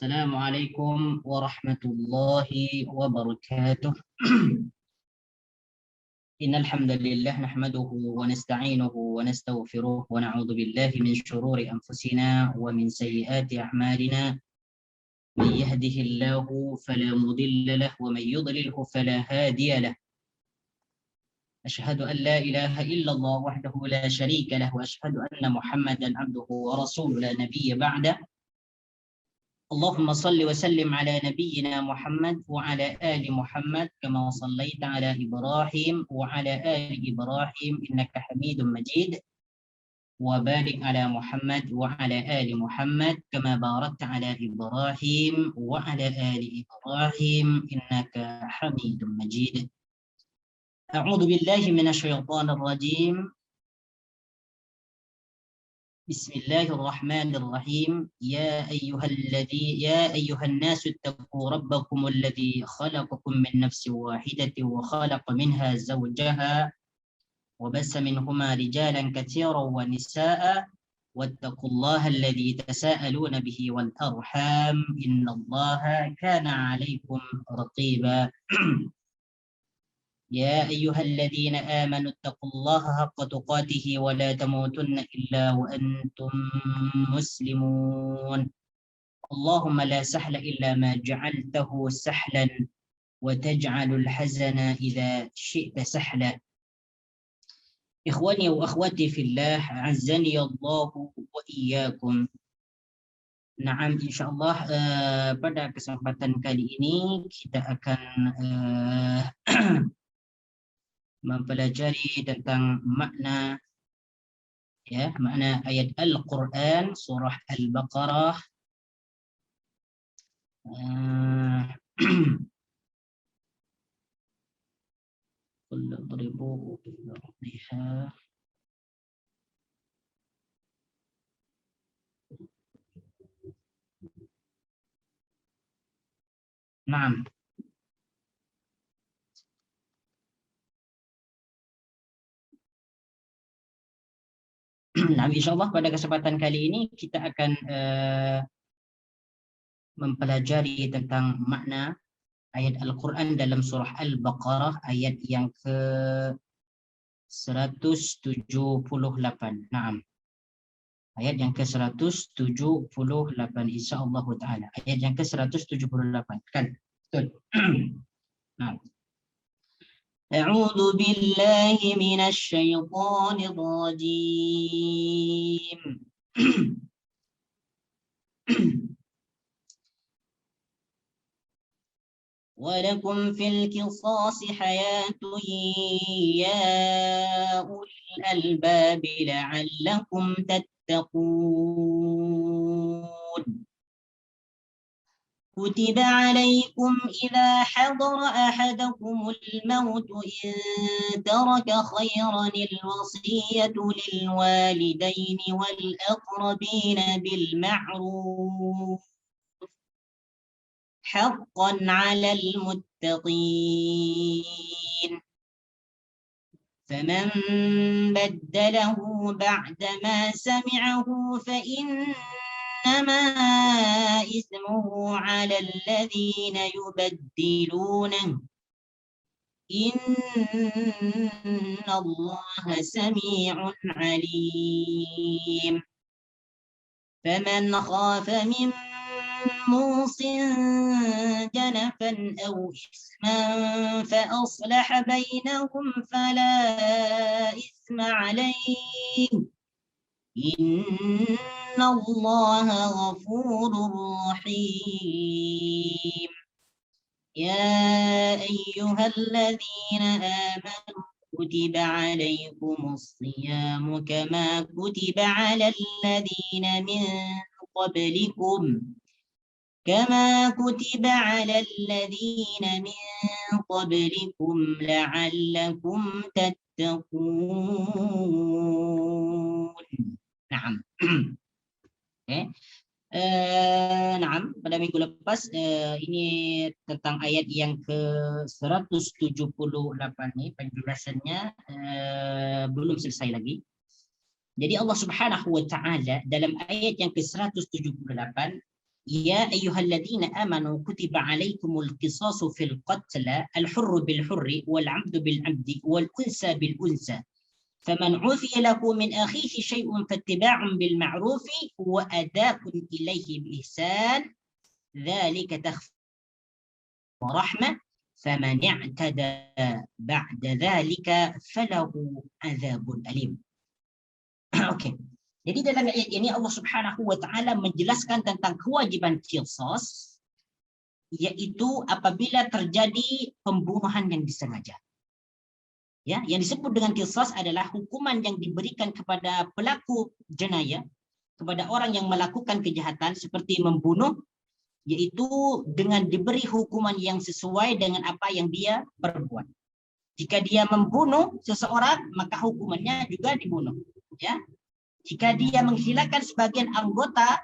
السلام عليكم ورحمة الله وبركاته. إن الحمد لله نحمده ونستعينه ونستغفره ونعوذ بالله من شرور أنفسنا ومن سيئات أعمالنا. من يهده الله فلا مضل له ومن يضلله فلا هادي له. أشهد أن لا إله إلا الله وحده لا شريك له وأشهد أن محمدا عبده ورسوله لا نبي بعده. اللهم صل وسلم على نبينا محمد وعلى آل محمد كما صليت على إبراهيم وعلى آل إبراهيم إنك حميد مجيد، وبارك على محمد وعلى آل محمد كما باركت على إبراهيم وعلى آل إبراهيم إنك حميد مجيد. أعوذ بالله من الشيطان الرجيم. بسم الله الرحمن الرحيم. يا أيها الناس اتقوا ربكم الذي خلقكم من نفس واحدة وخلق منها زوجها وبث منهما رجالا كثيرا ونساء واتقوا الله الذي تساءلون به والأرحام إن الله كان عليكم رقيبا. يا أيها الذين آمنوا اتقوا الله حق تقاته ولا تموتن إلا وأنتم مسلمون. اللهم لا سهل إلا ما جعلته سهلا وتجعل الحزن إذا شئت سهلا. إخواني وأخواتي في الله أعزني الله وإياكم. Naam, insyaallah pada kesempatan kali ini kita akan mempelajari tentang makna ayat Al-Quran surah Al-Baqarah qul idribu biha. Naam. Nah, insyaallah pada kesempatan kali ini kita akan mempelajari tentang makna ayat Al-Quran dalam surah Al-Baqarah ayat yang ke 178. Naam. Ayat yang ke 178 insyaallah taala. Ayat yang ke 178 kan? Betul. Nah. أعوذ بالله من الشيطان الرجيم. ولكم في القصاص حياة يا أولي الألباب لعلكم تتقون. كتب عليكم إذا حضر أحدكم الموت إن ترك خيرا الوصية للوالدين والأقربين بالمعروف حقا على المتقين. فمن بدله بعدما سمعه فإنما إثمه على الذين يبدلونه إن الله سميع عليم. فمن خاف من موص جنفا أو إثما فأصلح بينهم فلا إثم عليه إن الله غفور رحيم. يا أيها الذين آمنوا كتب عليكم الصيام كما كتب على الذين من قبلكم لعلكم تتقون. Naam. Okay. Naam, pada minggu lepas ini tentang ayat yang ke 178 nih penjelasannya belum selesai lagi. Jadi Allah Subhanahu wa taala dalam ayat yang ke 178 Ya ayyuhalladzina amanu kutiba alaikumul qisasu fil qatla al-hurru bil hurri wal 'abdu bil 'abdi wal unsa bil unsa. Faman 'ufiya lahu min akhihi syai'un fattiba'un bil ma'rufi wa ada'un ilaihi bi ihsan. Dzalika takhfifun wa rahmah. Faman i'tada ba'da dzalika falahu 'adzabun alim. Oke. Jadi dalam ayat ini Allah Subhanahu wa taala menjelaskan tentang kewajiban qisas, yaitu apabila terjadi pembunuhan yang disengaja. Ya, yang disebut dengan qisas adalah hukuman yang diberikan kepada pelaku jenayah, kepada orang yang melakukan kejahatan seperti membunuh, yaitu dengan diberi hukuman yang sesuai dengan apa yang dia perbuat. Jika dia membunuh seseorang, maka hukumannya juga dibunuh. Ya. Jika dia menghilangkan sebagian anggota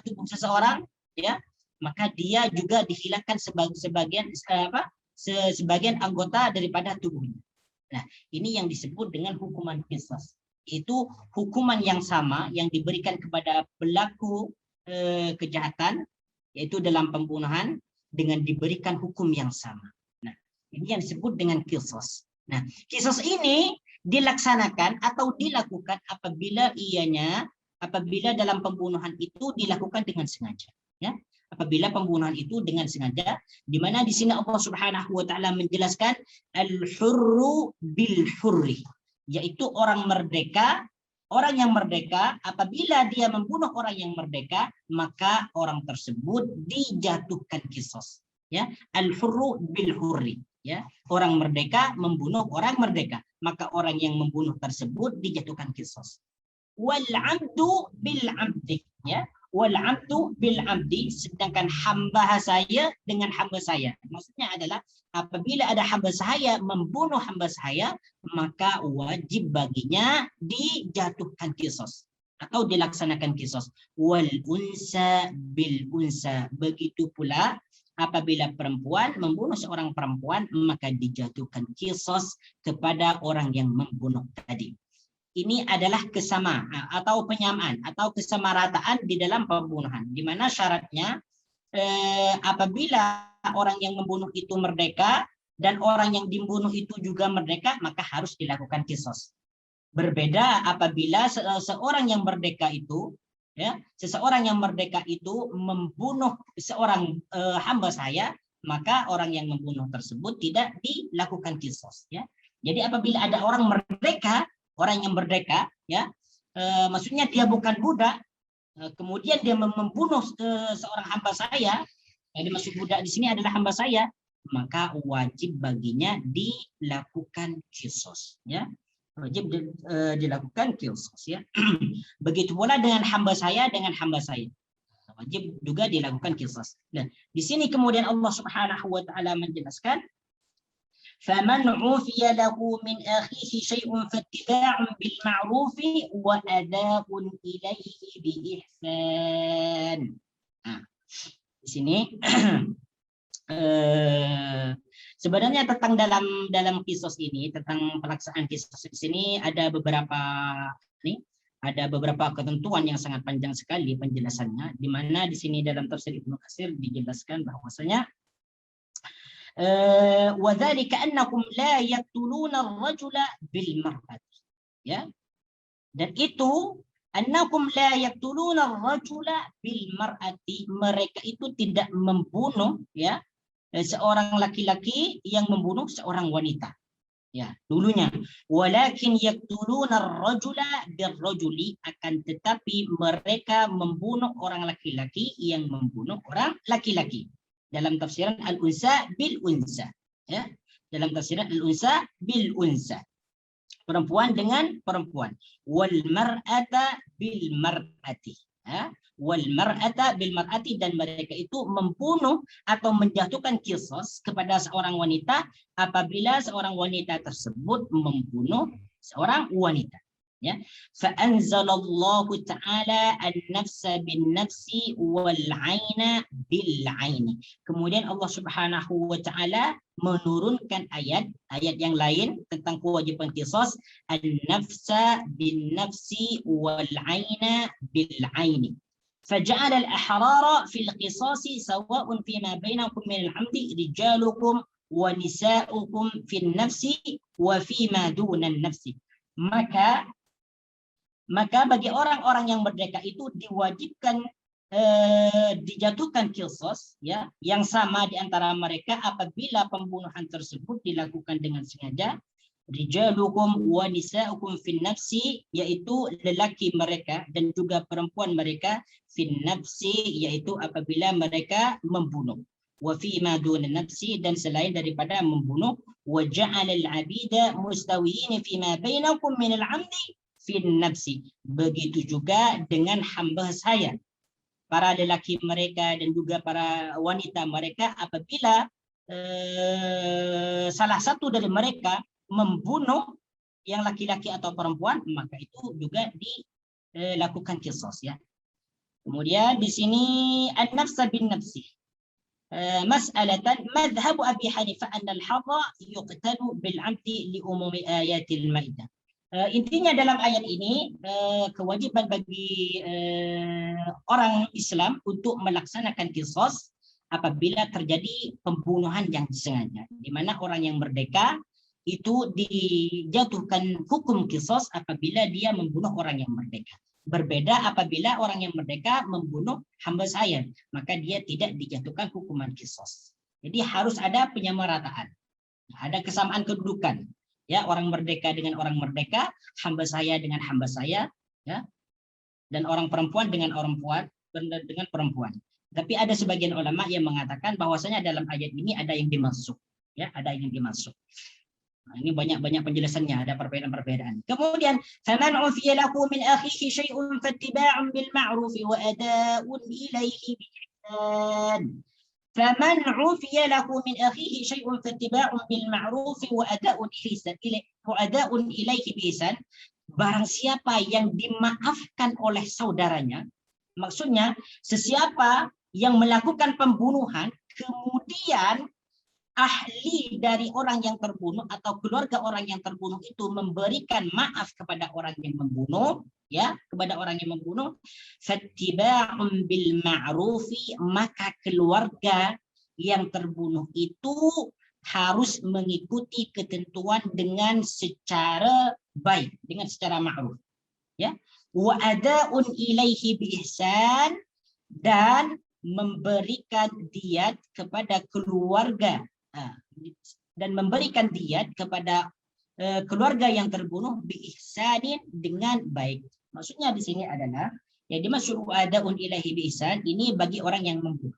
tubuh seseorang, ya, maka dia juga dihilangkan sebagian anggota daripada tubuhnya. Nah, ini yang disebut dengan hukuman qisas. Itu hukuman yang sama yang diberikan kepada pelaku kejahatan, yaitu dalam pembunuhan, dengan diberikan hukum yang sama. Nah, ini yang disebut dengan qisas. Nah, qisas ini dilaksanakan atau dilakukan apabila dalam pembunuhan itu dilakukan dengan sengaja, ya. Apabila pembunuhan itu dengan sengaja, di mana di sini Allah Subhanahu wa taala menjelaskan al-hurru bil hurri, yaitu orang yang merdeka apabila dia membunuh orang yang merdeka, maka orang tersebut dijatuhkan qisas, ya. Al-hurru bil hurri, ya, orang merdeka membunuh orang merdeka, maka orang yang membunuh tersebut dijatuhkan qisas. Wal 'abdu bil 'abdi, ya, wal 'abdu bil 'abdi, sedangkan hamba saya dengan hamba saya. Maksudnya adalah apabila ada hamba saya membunuh hamba saya, maka wajib baginya dijatuhkan qisas atau dilaksanakan qisas. Wal unsa bil unsa, begitu pula apabila perempuan membunuh seorang perempuan, maka dijatuhkan qisas kepada orang yang membunuh tadi. Ini adalah kesamaan atau penyamaan atau kesamarataan di dalam pembunuhan, di mana syaratnya apabila orang yang membunuh itu merdeka dan orang yang dibunuh itu juga merdeka, maka harus dilakukan qisas. Berbeda apabila seorang yang merdeka itu, ya, seseorang yang merdeka itu membunuh seorang hamba saya, maka orang yang membunuh tersebut tidak dilakukan qisas, ya. Jadi apabila ada orang yang merdeka, ya, maksudnya dia bukan budak, kemudian dia membunuh seorang hamba saya, yang dimaksud budak di sini adalah hamba saya, maka wajib baginya dilakukan qisas, ya. Wajib dilakukan qisas, ya. Begitu pula dengan hamba saya, wajib juga dilakukan qisas. Nah, di sini kemudian Allah Subhanahu wa taala menjelaskan, faman 'ufiya lahu min akhihi syai'un fattiba'un bil ma'rufi wa ada'un ilaihi bi ihsan. Nah, di sini sebenarnya tentang dalam qisas ini, tentang pelaksanaan qisas di sini ada beberapa ketentuan yang sangat panjang sekali penjelasannya, di mana di sini dalam tafsir Ibnu Katsir dijelaskan bahwasanya wa dzalika annakum la yaqtuluna ar-rajula bil mar'ati, ya. Dan itu annakum la yaqtuluna ar-rajula bil mar'ati, mereka itu tidak membunuh, ya, seorang laki-laki yang membunuh seorang wanita, ya, dulunya. Walakin yaqtuluna ar-rajula bir-rajuli, akan tetapi mereka membunuh orang laki-laki yang membunuh orang laki-laki. Dalam tafsiran al-unsa bil unsa, ya. Dalam tafsiran al-unsa bil unsa, perempuan dengan perempuan. Wal mar'ata bil mar'ati, ya. Wal mar'ata bil mar'ati, dan mereka itu membunuh atau menjatuhkan qisas kepada seorang wanita apabila seorang wanita tersebut membunuh seorang wanita, ya. Fa anzalallahu ta'ala an-nafsa bin nafsi wal 'aina bil 'aini. Kemudian Allah Subhanahu wa taala menurunkan ayat yang lain tentang kewajiban qisas, an-nafsa bin nafsi wal 'aina bil 'aini. فجعل الأحرار في القصاص سواء فيما بينكم من العمد رجالكم ونساؤكم في النفس وفيما دون النفس. Maka bagi orang-orang yang merdeka itu diwajibkan dijatuhkan qisas, ya, yang sama di antara mereka apabila pembunuhan tersebut dilakukan dengan sengaja. Rijalukum wa nisaukum fin nafsi, yaitu lelaki mereka dan juga perempuan mereka, fin nafsi, yaitu apabila mereka membunuh. Wa fi ma dun nafsi, dan selain daripada membunuh. Wa ja'ala al-'abida mustawiyin fi ma bainakum min al-'amdi fin nafsi. Begitu juga dengan hamba saya, para lelaki mereka dan juga para wanita mereka, apabila salah satu dari mereka membunuh yang laki-laki atau perempuan, maka itu juga dilakukan qisas, ya. Kemudian di sini an-nafsa bin nafsi. Mas'alatan madhhab Abi Hanifah anna al-hadha yuqtalu bil 'amdi li umumi ayatil Maidah. Intinya dalam ayat ini kewajiban bagi orang Islam untuk melaksanakan qisas apabila terjadi pembunuhan yang disengaja, di mana orang yang merdeka itu dijatuhkan hukum qisas apabila dia membunuh orang yang merdeka. Berbeda apabila orang yang merdeka membunuh hamba saya, maka dia tidak dijatuhkan hukuman qisas. Jadi harus ada penyamarataan, ada kesamaan kedudukan. Ya, orang merdeka dengan orang merdeka, hamba saya dengan hamba saya, ya, dan orang perempuan dengan orang perempuan. Tapi ada sebagian ulama yang mengatakan bahwasanya dalam ayat ini ada yang dimaksud, ya, ada yang dimaksud. Nah, ini banyak penjelasannya, ada perbedaan-perbedaan. Kemudian, faman 'ufiya lahu min akhihi syai'un fattiba'un bil ma'ruf wa ada'un ilaihi bi ihsan. فمن عفي له من أخيه شيء فاتباع بالمعروف وأداء إليه بإحسان. Barang siapa yang dimaafkan oleh saudaranya, maksudnya sesiapa yang melakukan pembunuhan kemudian ahli dari orang yang terbunuh atau keluarga orang yang terbunuh itu memberikan maaf kepada orang yang membunuh, ya, kepada orang yang membunuh, fattiba'un bil ma'rufi, maka keluarga yang terbunuh itu harus mengikuti ketentuan dengan secara baik, dengan secara ma'ruf, ya. Wa ada'un ilaihi bi ihsan, dan memberikan diat kepada keluarga, dan memberikan diat kepada keluarga yang terbunuh bi ihsanin, dengan baik. Maksudnya di sini adalah yang dimaksud adaun ilahi bi ihsan ini bagi orang yang membunuh.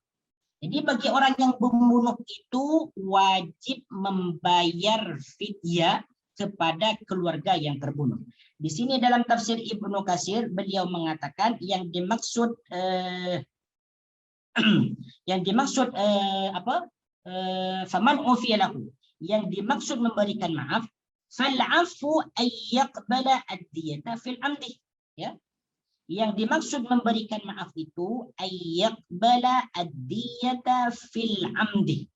Jadi bagi orang yang membunuh itu wajib membayar fidyah kepada keluarga yang terbunuh. Di sini dalam tafsir Ibnu Katsir beliau mengatakan yang dimaksud faman ufiya lahu, yang dimaksud memberikan maaf, fal'afu ay yaqbala ad-diyata fil amdi, ya. Yang dimaksud memberikan maaf itu ay yaqbala ad-diyata fil amdi,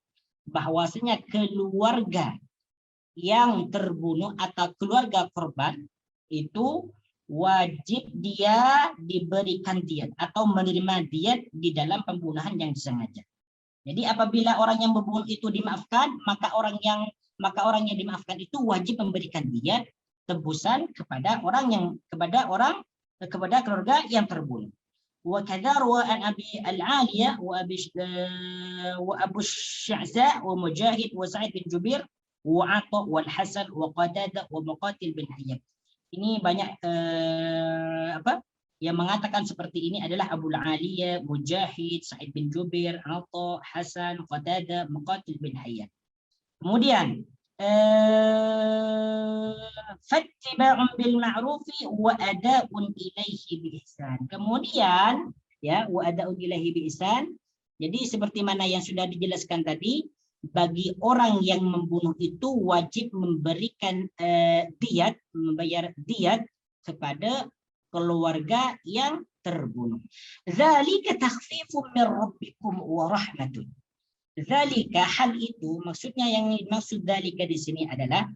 bahwasanya keluarga yang terbunuh atau keluarga korban itu wajib dia diberikan diat atau menerima diat di dalam pembunuhan yang disengaja. Jadi apabila orang yang membunuh itu dimaafkan, maka orang yang dimaafkan itu wajib memberikan diat tebusan kepada keluarga yang terbunuh. Wa kadza wa an Abi al-Aliyah wa Abu Sya'sa wa Mujahid wa Sa'id bin Jubair wa Atha wal Hasan wa Qatadah wa Muqatil bin Hayyan. Ini banyak yang mengatakan seperti ini adalah Abu al-Aliyah, Mujahid, Sa'id bin Jubair, Atha, Hasan, Qatadah, Muqatil bin Hayyan. Kemudian fattiba'un bil ma'rufi wa ada'un ilaihi bi ihsan. Kemudian, ya, wa ada'un ilaihi bi ihsan. Jadi seperti mana yang sudah dijelaskan tadi, bagi orang yang membunuh itu wajib memberikan membayar diat kepada keluarga yang terbunuh. Dzalika takhfifun min rabbikum wa rahmatun. Dzalika, hal itu, maksudnya yang dimaksud dzalika di sini adalah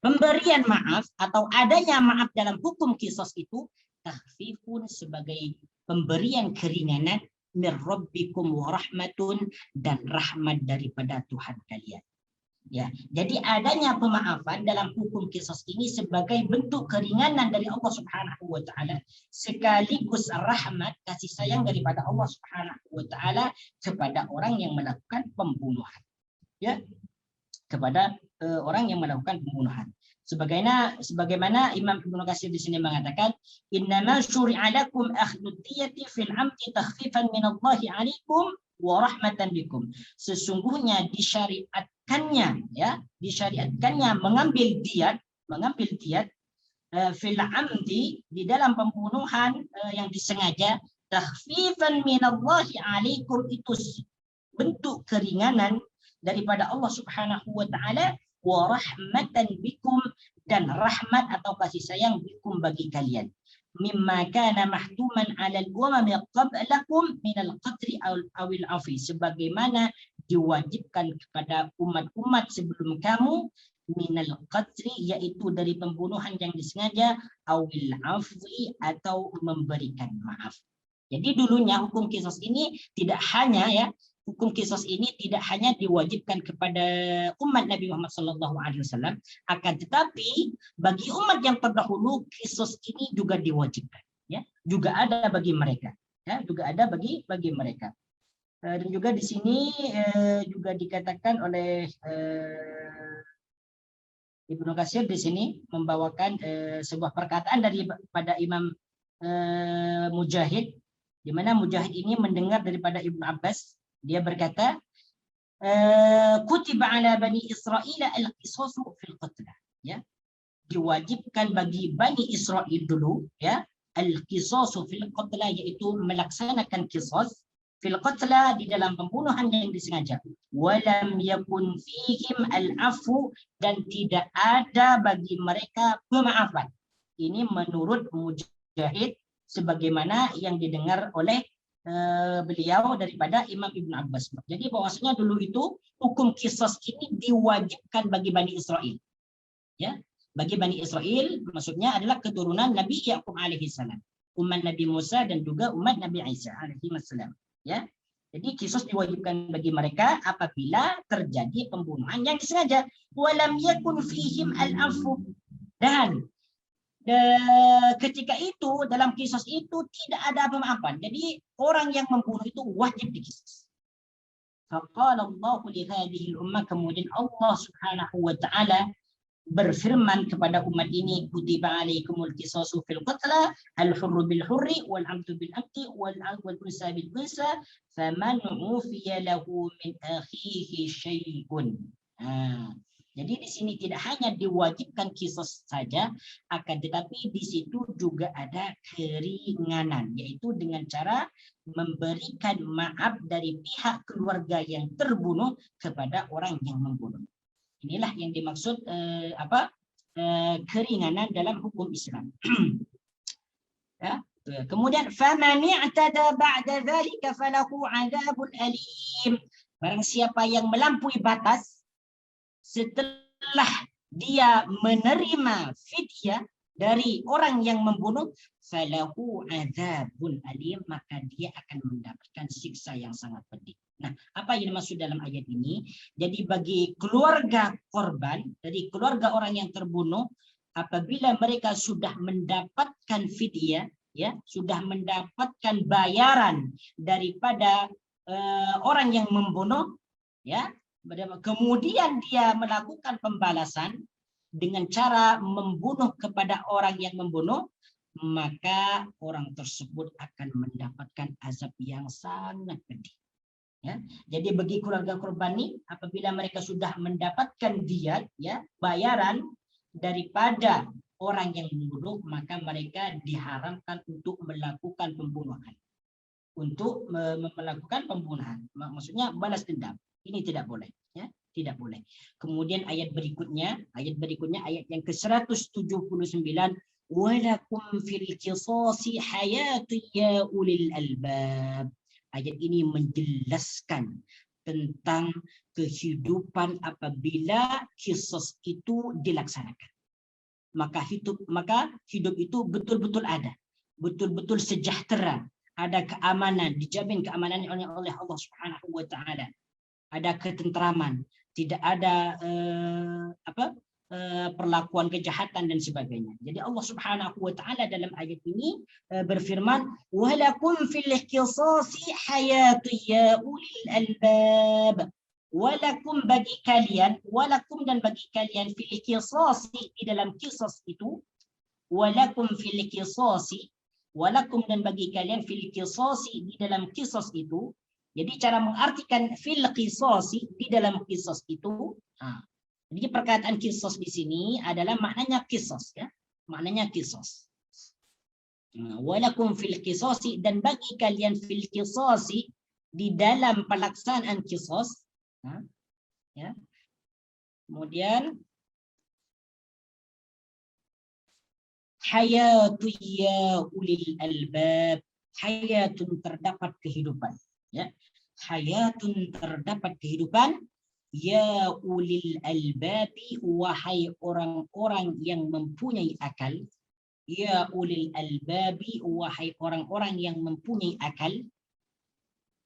pemberian maaf atau adanya maaf dalam hukum qisas itu takhfifun sebagai pemberian keringanan min rabbikum wa rahmatun, dan rahmat daripada Tuhan kalian. Ya, jadi adanya pemaafan dalam hukum qisas ini sebagai bentuk keringanan dari Allah Subhanahu wa taala, sekaligus rahmat, kasih sayang daripada Allah Subhanahu wa taala kepada orang yang melakukan pembunuhan. Ya, kepada orang yang melakukan pembunuhan. Sebagaimana Imam Ibnu Katsir di sini mengatakan, innama syuri'a lakum akhdud diyati fil 'amdi takhfifan min Allah 'alaikum wa rahmatan bikum. Sesungguhnya disyariatkannya mengambil diat fil 'amdi, di dalam pembunuhan yang disengaja, takhfifan min Allah 'alaikum, itu bentuk keringanan daripada Allah Subhanahu wa taala, wa rahmatan bikum, dan rahmat atau kasih sayang bikum bagi kalian, mimma kana mahtuman 'ala al-umam qablakum min al-qatl aw al-'afi, sebagaimana diwajibkan kepada umat-umat sebelum kamu, min al-qatl, yaitu dari pembunuhan yang disengaja, aw al-'afwi, atau memberikan maaf. Jadi dulunya hukum qisas ini tidak hanya diwajibkan kepada umat Nabi Muhammad SAW, akan tetapi bagi umat yang terdahulu qisas ini juga diwajibkan, ya, juga ada bagi mereka, ya, juga ada bagi mereka. Dan juga di sini juga dikatakan oleh Ibnu Katsir di sini membawakan sebuah perkataan daripada Imam Mujahid, di mana Mujahid ini mendengar daripada Ibnu Abbas. Dia berkata, kutiba ala bani Israil al-qisasu fil qatla, ya, diwajibkan bagi bani Israil dulu, ya, al-qisasu fil qatla, yaitu melaksanakan qisas fil qatla, di dalam pembunuhan yang disengaja, walam yakun fihim al-afu, dan tidak ada bagi mereka pemaafan. Ini menurut Mujahid sebagaimana yang didengar oleh beliau daripada Imam Ibnu Abbas. Jadi bahwasanya dulu itu hukum qisas ini diwajibkan bagi Bani Israel. Ya, bagi Bani Israel maksudnya adalah keturunan Nabi Yakub alaihi salam, umat Nabi Musa dan juga umat Nabi Isa alaihi salam. Ya. Jadi qisas diwajibkan bagi mereka apabila terjadi pembunuhan yang disengaja. Walam yakun fihim al-afu, dan ketika itu dalam qisas itu tidak ada pemaafan. Jadi orang yang membunuh itu wajib diqisas. Faqala Allahu li hadhihi al-ummah, kemudian Allah Subhanahu wa taala berfirman kepada umat ini, kutiba alaikumul qisasu fil qatla, al-hurru bil hurri wal 'abdu bil 'abdi wal unsa bil unsa, faman ufiya lahu min akhihi syai'un. Jadi di sini tidak hanya diwajibkan qisas saja, akan tetapi di situ juga ada keringanan, yaitu dengan cara memberikan maaf dari pihak keluarga yang terbunuh kepada orang yang membunuh. Inilah yang dimaksud keringanan dalam hukum Islam. Ya. Kemudian faman i'tada ba'da dzalika falahu 'adzabun alim. Barang siapa yang melampaui batas setelah dia menerima fidyah dari orang yang membunuh, falahu 'adzabun alim, maka dia akan mendapatkan siksa yang sangat pedih. Nah, apa yang dimaksud dalam ayat ini? Jadi bagi keluarga korban, dari keluarga orang yang terbunuh, apabila mereka sudah mendapatkan fidyah, ya, sudah mendapatkan bayaran daripada orang yang membunuh, ya, kemudian dia melakukan pembalasan dengan cara membunuh kepada orang yang membunuh, maka orang tersebut akan mendapatkan azab yang sangat pedih. Ya, jadi bagi keluarga korban ini, apabila mereka sudah mendapatkan diat, ya, bayaran daripada orang yang membunuh, maka mereka diharamkan untuk melakukan pembunuhan. Maksudnya balas dendam. Ini tidak boleh, ya, tidak boleh. Kemudian ayat berikutnya ayat yang ke-179, walakum fil qisasi hayatun ya ulil albab. Ayat ini menjelaskan tentang kehidupan apabila qisas itu dilaksanakan. Maka hidup itu betul-betul ada, betul-betul sejahtera ada keamanan, dijamin keamanan oleh Allah Subhanahu wa taala. Ada ketentraman, tidak ada perlakuan kejahatan dan sebagainya. Jadi Allah Subhanahu wa taala dalam ayat ini berfirman, "Walakum fil qisasi hayatu ya ulil albab." Walakum bagi kalian, walakum dan bagi kalian fil qisasi di dalam qisas itu, walakum fil qisasi, walakum dan bagi kalian fil qisasi di dalam qisas itu. Jadi cara mengartikan fil qisasi di dalam qisas itu, jadi perkataan qisas di sini adalah maknanya qisas, ya. Maknanya qisas. Walakum fil qisasi, dan bagi kalian fil qisasi di dalam pelaksanaan qisas, ya. Kemudian hayatu ya ulil albab, hayatun terdapat kehidupan, ya. Hayatun terdapat kehidupan, ya ulil albabi, wahai orang-orang yang mempunyai akal, ya ulil albabi, wahai orang-orang yang mempunyai akal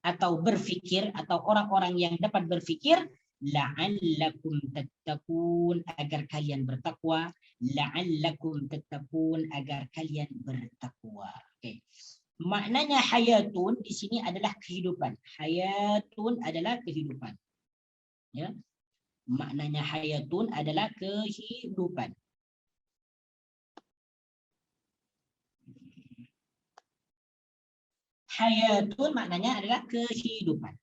atau berfikir, atau orang-orang yang dapat berfikir, la'allakum tattaqun, agar kalian bertakwa, la'allakum tattaqun, agar kalian bertakwa. Oke. Maknanya hayatun di sini adalah kehidupan. Hayatun adalah kehidupan. Ya. Maknanya hayatun adalah kehidupan. Hayatun maknanya adalah kehidupan.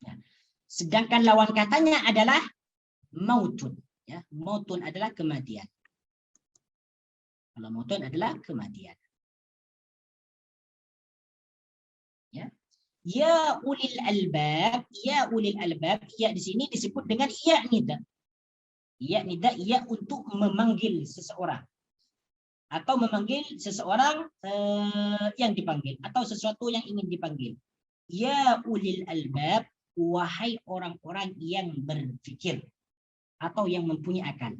Ya. Sedangkan lawan katanya adalah mautun. Ya, mautun adalah kematian. Kalau mautun adalah kematian. Ya. Ya ulil albab, ya ulil albab, ya di sini disebut dengan ya nida. Ya nida, ya untuk memanggil seseorang atau memanggil seseorang yang dipanggil atau sesuatu yang ingin dipanggil. Ya ulil albab, wahai orang-orang yang berpikir atau yang mempunyai akal.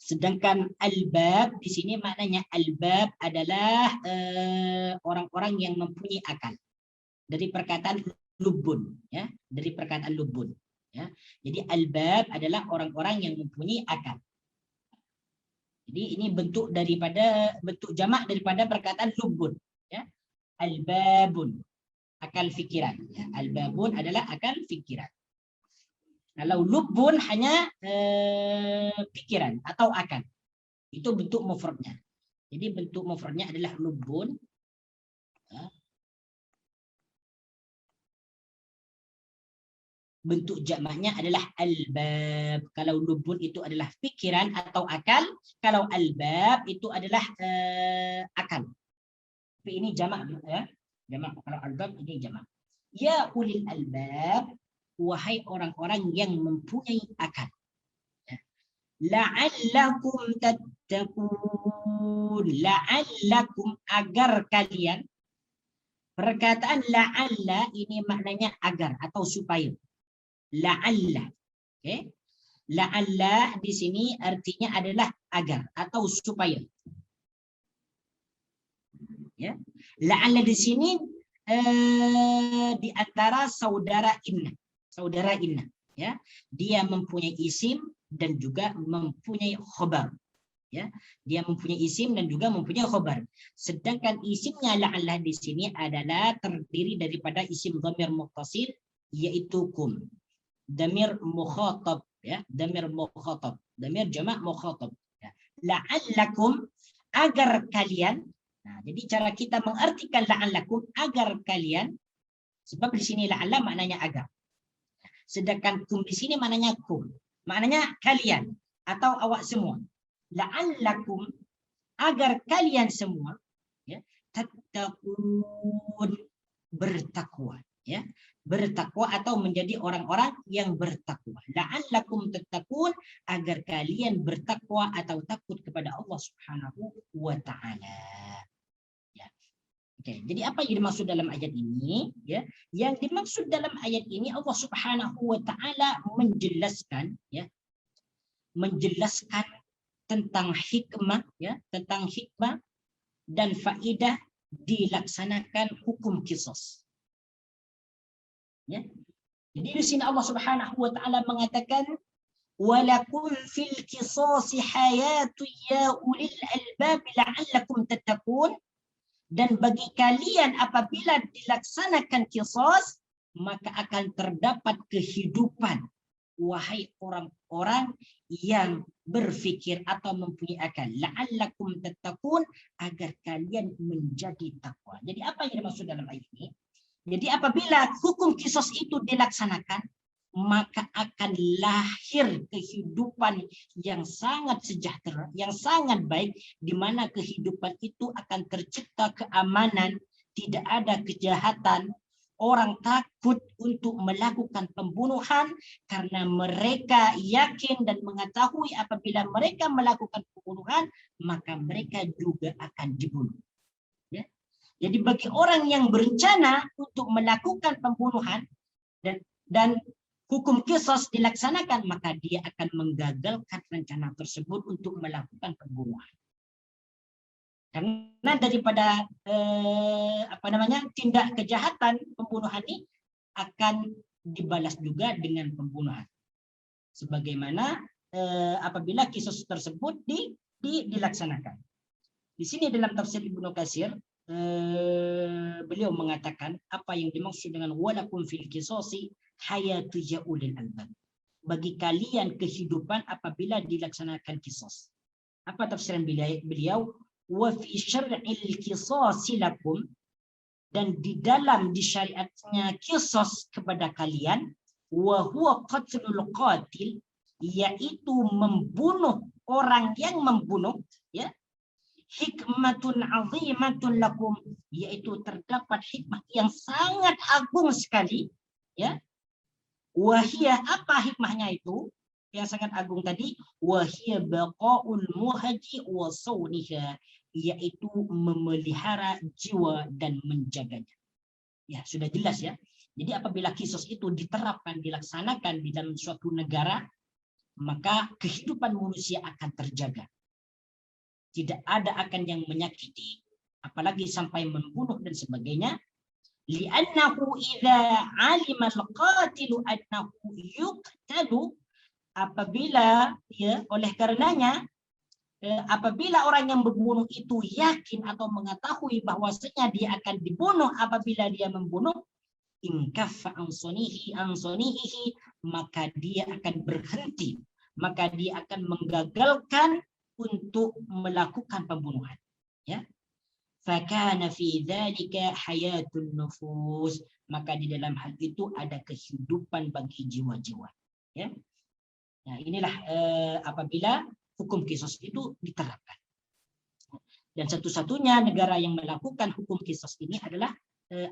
Sedangkan albab di sini maknanya albab adalah orang-orang yang mempunyai akal. Dari perkataan lubun, ya, dari perkataan lubun, ya. Jadi albab adalah orang-orang yang mempunyai akal. Jadi ini bentuk jamak daripada perkataan lubun, ya. Albabun, akal fikiran, ya. Albabun adalah akal fikiran. Kalau lubun hanya pikiran atau akal. Itu bentuk mufradnya. Jadi bentuk mufradnya adalah lubun. Bentuk jamaknya adalah albab. Kalau lubun itu adalah pikiran atau akal. Kalau albab itu adalah akal. Tapi ini jamak, ya. Jamak. Kalau albab ini jamak. Ya ulil albab, wahai orang-orang yang mempunyai akal. La'allakum tattaqun, la'allakum, agar kalian. Perkataan la'alla ini maknanya agar atau supaya. La'alla. Okay. La'alla di sini artinya adalah agar atau supaya. Ya. La'alla di sini di antara saudara inna. Saudara inna, ya. Dia mempunyai isim dan juga mempunyai khobar, ya. Dia mempunyai isim dan juga mempunyai khobar. Sedangkan isimnya la'alla di sini adalah terdiri daripada isim dhamir muttasil, yaitu kum. Dhamir mukhatab, ya. Dhamir mukhatab, dhamir jamak mukhatab, ya. La'allakum, agar kalian. Nah, jadi cara kita mengartikan la'allakum, agar kalian, sebab di sini la'alla maknanya agar. Sedangkan kum di sini maknanya kum. Maknanya kalian atau awak semua. La'allakum, agar kalian semua, ya, tattaqun, bertakwa, ya. Bertakwa atau menjadi orang-orang yang bertakwa. La'allakum tattaqun, agar kalian bertakwa atau takut kepada Allah Subhanahu wa taala. Ya. Oke, jadi apa yang dimaksud dalam ayat ini? Ya, yang dimaksud dalam ayat ini Allah Subhanahu wa taala menjelaskan, ya, menjelaskan tentang hikmah, ya, tentang hikmah dan faidah dilaksanakan hukum qisas. Ya. Jadi di sini Allah Subhanahu wa taala mengatakan walakum fil qisasi hayatu ya ulil albab la'allakum tattaqun, dan bagi kalian apabila dilaksanakan qisas maka akan terdapat kehidupan wahai orang-orang yang berfikir atau mempunyai akal, la'allakum tattaqun, agar kalian menjadi takwa. Jadi apa yang dimaksud dalam ayat ini? Jadi apabila hukum qisas itu dilaksanakan, maka akan lahir kehidupan yang sangat sejahtera, yang sangat baik, di mana kehidupan itu akan tercipta keamanan, tidak ada kejahatan, orang takut untuk melakukan pembunuhan karena mereka yakin dan mengetahui apabila mereka melakukan pembunuhan, maka mereka juga akan dibunuh. Ya. Jadi bagi orang yang berencana untuk melakukan pembunuhan dan hukum qisas dilaksanakan, maka dia akan menggagalkan rencana tersebut untuk melakukan pembunuhan. Karena daripada tindak kejahatan pembunuhan ini akan dibalas juga dengan pembunuhan. Sebagaimana apabila qisas tersebut dilaksanakan. Di sini dalam tafsir Ibnu Katsir beliau mengatakan apa yang dimaksud dengan walakum fil qisasi hayatu ya ulil albab. Bagi kalian kehidupan apabila dilaksanakan qisas. Apa tafsiran beliau? Wa fi syar'il qisasi lakum, dan di dalam disyariatnya qisas kepada kalian, wa huwa qatlul qatil, yaitu membunuh orang yang membunuh, ya. Hikmatun azimatun lakum, yaitu terdapat hikmah yang sangat agung sekali, ya. Wahia, apa hikmahnya itu yang sangat agung tadi? Wahia baqaul muhaji wa sauniha, yaitu memelihara jiwa dan menjaganya. Ya, sudah jelas ya. Jadi apabila qisas itu diterapkan, dilaksanakan di dalam suatu negara, maka kehidupan manusia akan terjaga. Tidak ada akan yang menyakiti, apalagi sampai membunuh dan sebagainya. Li'annahu idza 'alima al-qatilu annahu yuqtalu, apabila, ya, oleh karenanya apabila orang yang membunuh itu yakin atau mengetahui bahwasanya dia akan dibunuh apabila dia membunuh, inkaffa ansonihi, maka dia akan berhenti, maka dia akan menggagalkan untuk melakukan pembunuhan. Ya. Fakana fi dzalika hayatun nufus, maka di dalam hal itu ada kehidupan bagi jiwa-jiwa. Ya. Nah, inilah apabila hukum qisas itu diterapkan. Dan satu-satunya negara yang melakukan hukum qisas ini adalah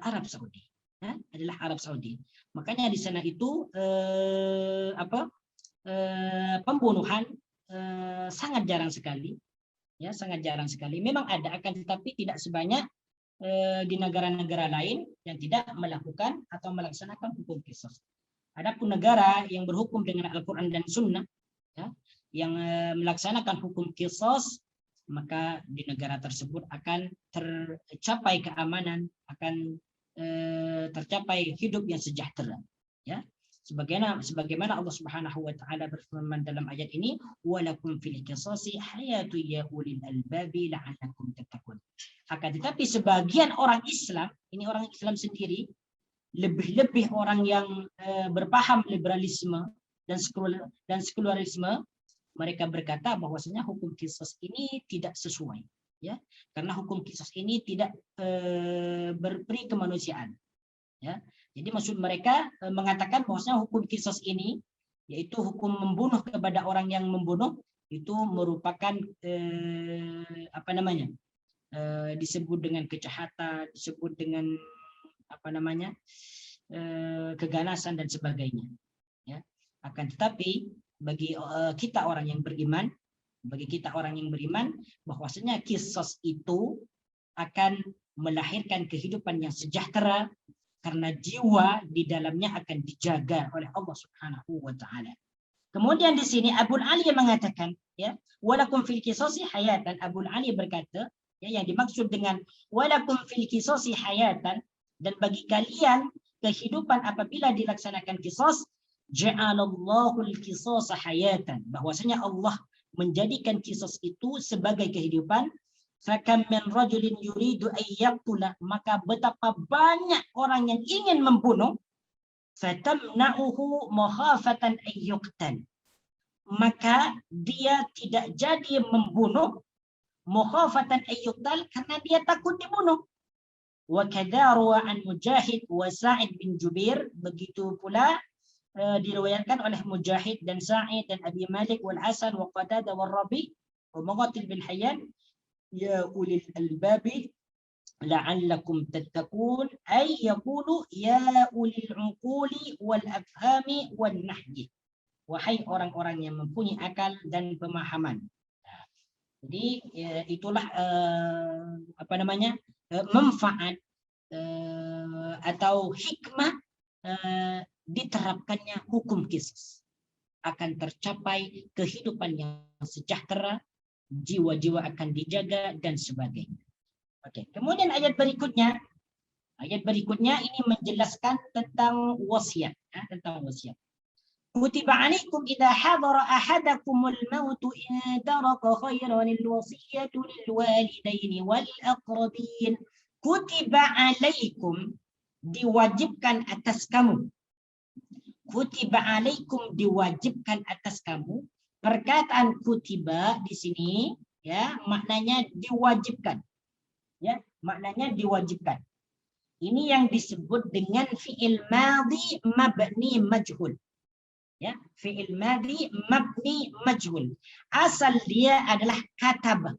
Arab Saudi. Ya, adalah Arab Saudi. Makanya di sana itu pembunuhan sangat jarang sekali. Ya, sangat jarang sekali. Memang ada, akan tetapi tidak sebanyak di negara-negara lain yang tidak melakukan atau melaksanakan hukum qisas. Adapun negara yang berhukum dengan Al-Quran dan Sunnah, ya, yang melaksanakan hukum qisas, maka di negara tersebut akan tercapai keamanan, akan tercapai hidup yang sejahtera. Ya. Sebagaimana Allah Subhanahu wa taala berfirman dalam ayat ini, walakum fil qisasi hayatu ya ulil albabi la'allakum tattaqun. Akan tetapi sebagian orang Islam, ini orang Islam sendiri, lebih-lebih orang yang berpaham liberalisme dan sekularisme, mereka berkata bahwasanya hukum qisas ini tidak sesuai, ya, karena hukum qisas ini tidak berperi kemanusiaan, ya. Jadi maksud mereka mengatakan bahwasanya hukum qisas ini, yaitu hukum membunuh kepada orang yang membunuh, itu merupakan disebut dengan kejahatan, disebut dengan keganasan dan sebagainya, ya. Akan tetapi bagi kita orang yang beriman, bahwasanya qisas itu akan melahirkan kehidupan yang sejahtera karena jiwa di dalamnya akan dijaga oleh Allah Subhanahu wa taala. Kemudian di sini Abul Ali mengatakan, ya, walakum fil qisasi hayatan. Abul Ali berkata, ya, yang dimaksud dengan walakum fil qisasi hayatan, dan bagi kalian kehidupan apabila dilaksanakan qisas, ja'alallahu al-qisasa hayatan, bahwasanya Allah menjadikan qisas itu sebagai kehidupan. Fakam min rajulin yuridu an yaqtula, maka betapa banyak orang yang ingin membunuh, fatamna'uhu makhafatan an yuqtal, maka dia tidak jadi membunuh, makhafatan an yuqtal, karena dia takut dibunuh. Wa kadza rawa an Mujahid wa Sa'id bin Jubair, begitu pula diriwayatkan oleh Mujahid dan Sa'id dan Abi Malik wal Hasan wa Qatadah wal Rabi wa Muqatil bin Hayyan, ya ulil albabi la'allakum tattaqun, ay yaqulu ya ulil uquli wal afhami wan nahyi, wahai orang-orang yang mempunyai akal dan pemahaman. Jadi itulah manfaat atau hikmah diterapkannya hukum qisas. Akan tercapai kehidupan yang sejahtera, jiwa-jiwa akan dijaga dan sebagainya. Oke, kemudian ayat berikutnya ini menjelaskan tentang wasiat, tentang wasiat. Kutiba alaikum idza hadara ahadakumul maut in taraka khairan alwasiyatu lilwalidaini wal aqrabin. Kutiba alaikum, diwajibkan atas kamu. Kutiba alaikum, diwajibkan atas kamu. Perkataan kutiba di sini, ya, maknanya diwajibkan. Ya, maknanya diwajibkan. Ini yang disebut dengan fi'il madhi mabni majhul. Ya, fi'il madhi mabni majhul. Asal dia adalah kataba.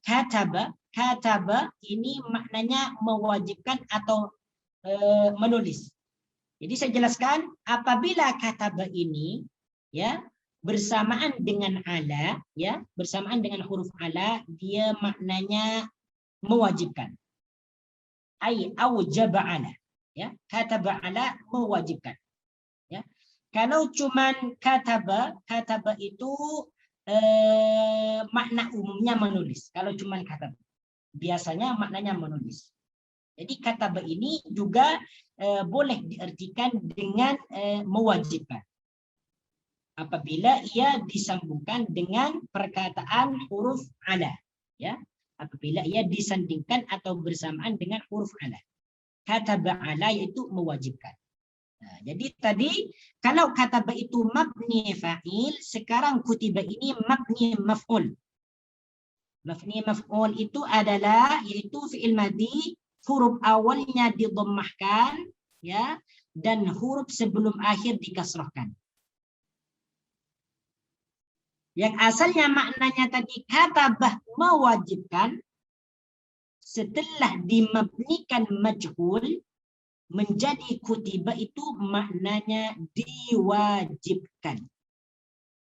Kataba ini maknanya mewajibkan atau menulis. Jadi saya jelaskan, apabila kataba ini, ya, bersamaan dengan ala, ya, bersamaan dengan huruf ala, dia maknanya mewajibkan. Ai aujaba ala, ya, kataba ala, mewajibkan. Ya. Kalau cuman kataba itu makna umumnya menulis. Kalau cuman kataba, biasanya maknanya menulis. Jadi kataba ini juga boleh diartikan dengan mewajibkan apabila ia disambungkan dengan perkataan huruf ala, ya. Apabila ia disandingkan atau bersamaan dengan huruf ala. Kataba ala yaitu mewajibkan. Nah, jadi tadi kalau kataba itu mabni fa'il, sekarang kutiba ini mabni maf'ul. Mabni maf'ul itu adalah yaitu fi'il madhi, huruf awalnya didommahkan, ya, dan huruf sebelum akhir dikasrahkan. Yang asalnya maknanya tadi katabah mewajibkan, setelah dimabnikan majhul menjadi kutiba itu maknanya diwajibkan.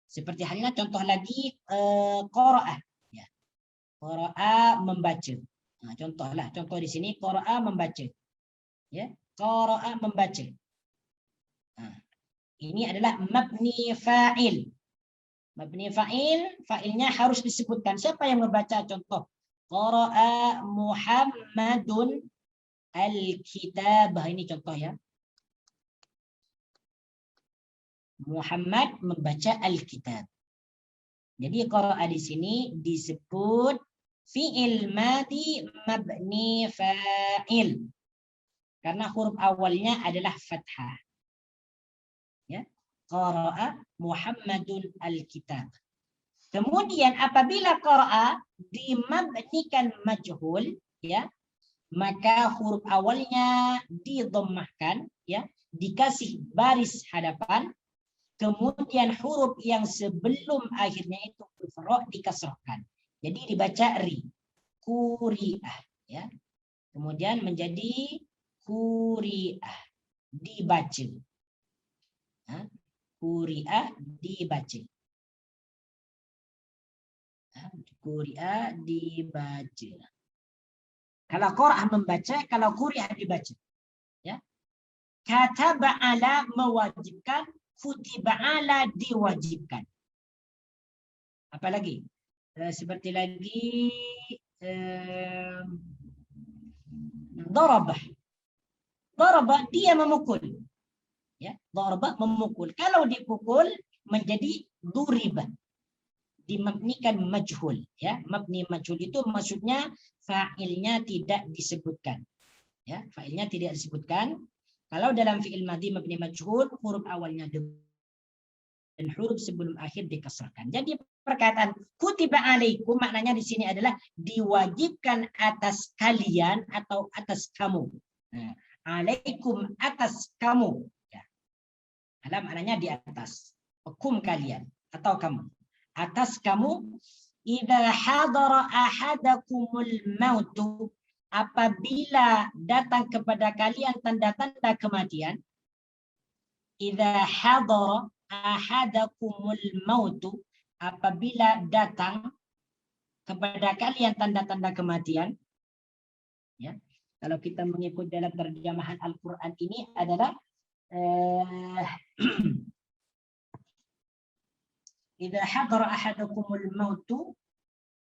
Seperti halnya contoh lagi qara'a, ya. Qara'a membaca. Nah, contoh di sini qara'a membaca. Ya, qara'a membaca. Nah, ini adalah mabni fa'il. Mabni fa'il, fa'ilnya harus disebutkan. Siapa yang membaca? Contoh, qara'a Muhammadun al-kitab. Ini contoh, ya. Muhammad membaca al-kitab. Jadi qara'a di sini disebut fi'il madhi mabni fa'il. Karena huruf awalnya adalah fathah. Ya. Qara'a Muhammadun al-kitab. Kemudian apabila qara'a dimabnikan majhul, ya, maka huruf awalnya didommahkan, ya, dikasih baris hadapan, kemudian huruf yang sebelum akhirnya itu huruf ra dikasrahkan. Jadi dibaca ri, quri'ah, ya. Kemudian menjadi quri'ah, dibaca. Quri'ah, dibaca. Quri'ah, dibaca. Kalau qur'ah membaca, kalau quri'ah dibaca. Ya. Kataba ala mewajibkan, kutiba ala diwajibkan. Apalagi seperti lagi darabah. Darabah dia memukul. Ya, darabah memukul. Kalau dipukul menjadi duribah. Dimabnikan majhul, ya. Mabni majhul itu maksudnya fa'ilnya tidak disebutkan. Ya, fa'ilnya tidak disebutkan. Kalau dalam fi'il madhi mabni majhul, huruf awalnya dan huruf sebelum akhir dikasrahkan. Jadi perkataan kutiba alaikum maknanya di sini adalah diwajibkan atas kalian atau atas kamu. Nah, alaikum atas kamu. Ya. Ala maknanya di atas. Kum kalian atau kamu. Atas kamu. Idza hadara ahadakumul mautu, apabila datang kepada kalian tanda-tanda kematian. Idza hadara ahadakumul mautu, apabila datang kepada kalian tanda-tanda kematian. Ya, kalau kita mengikut dalam terjemahan Al-Quran ini adalah idza hadara ahadakumul mautu,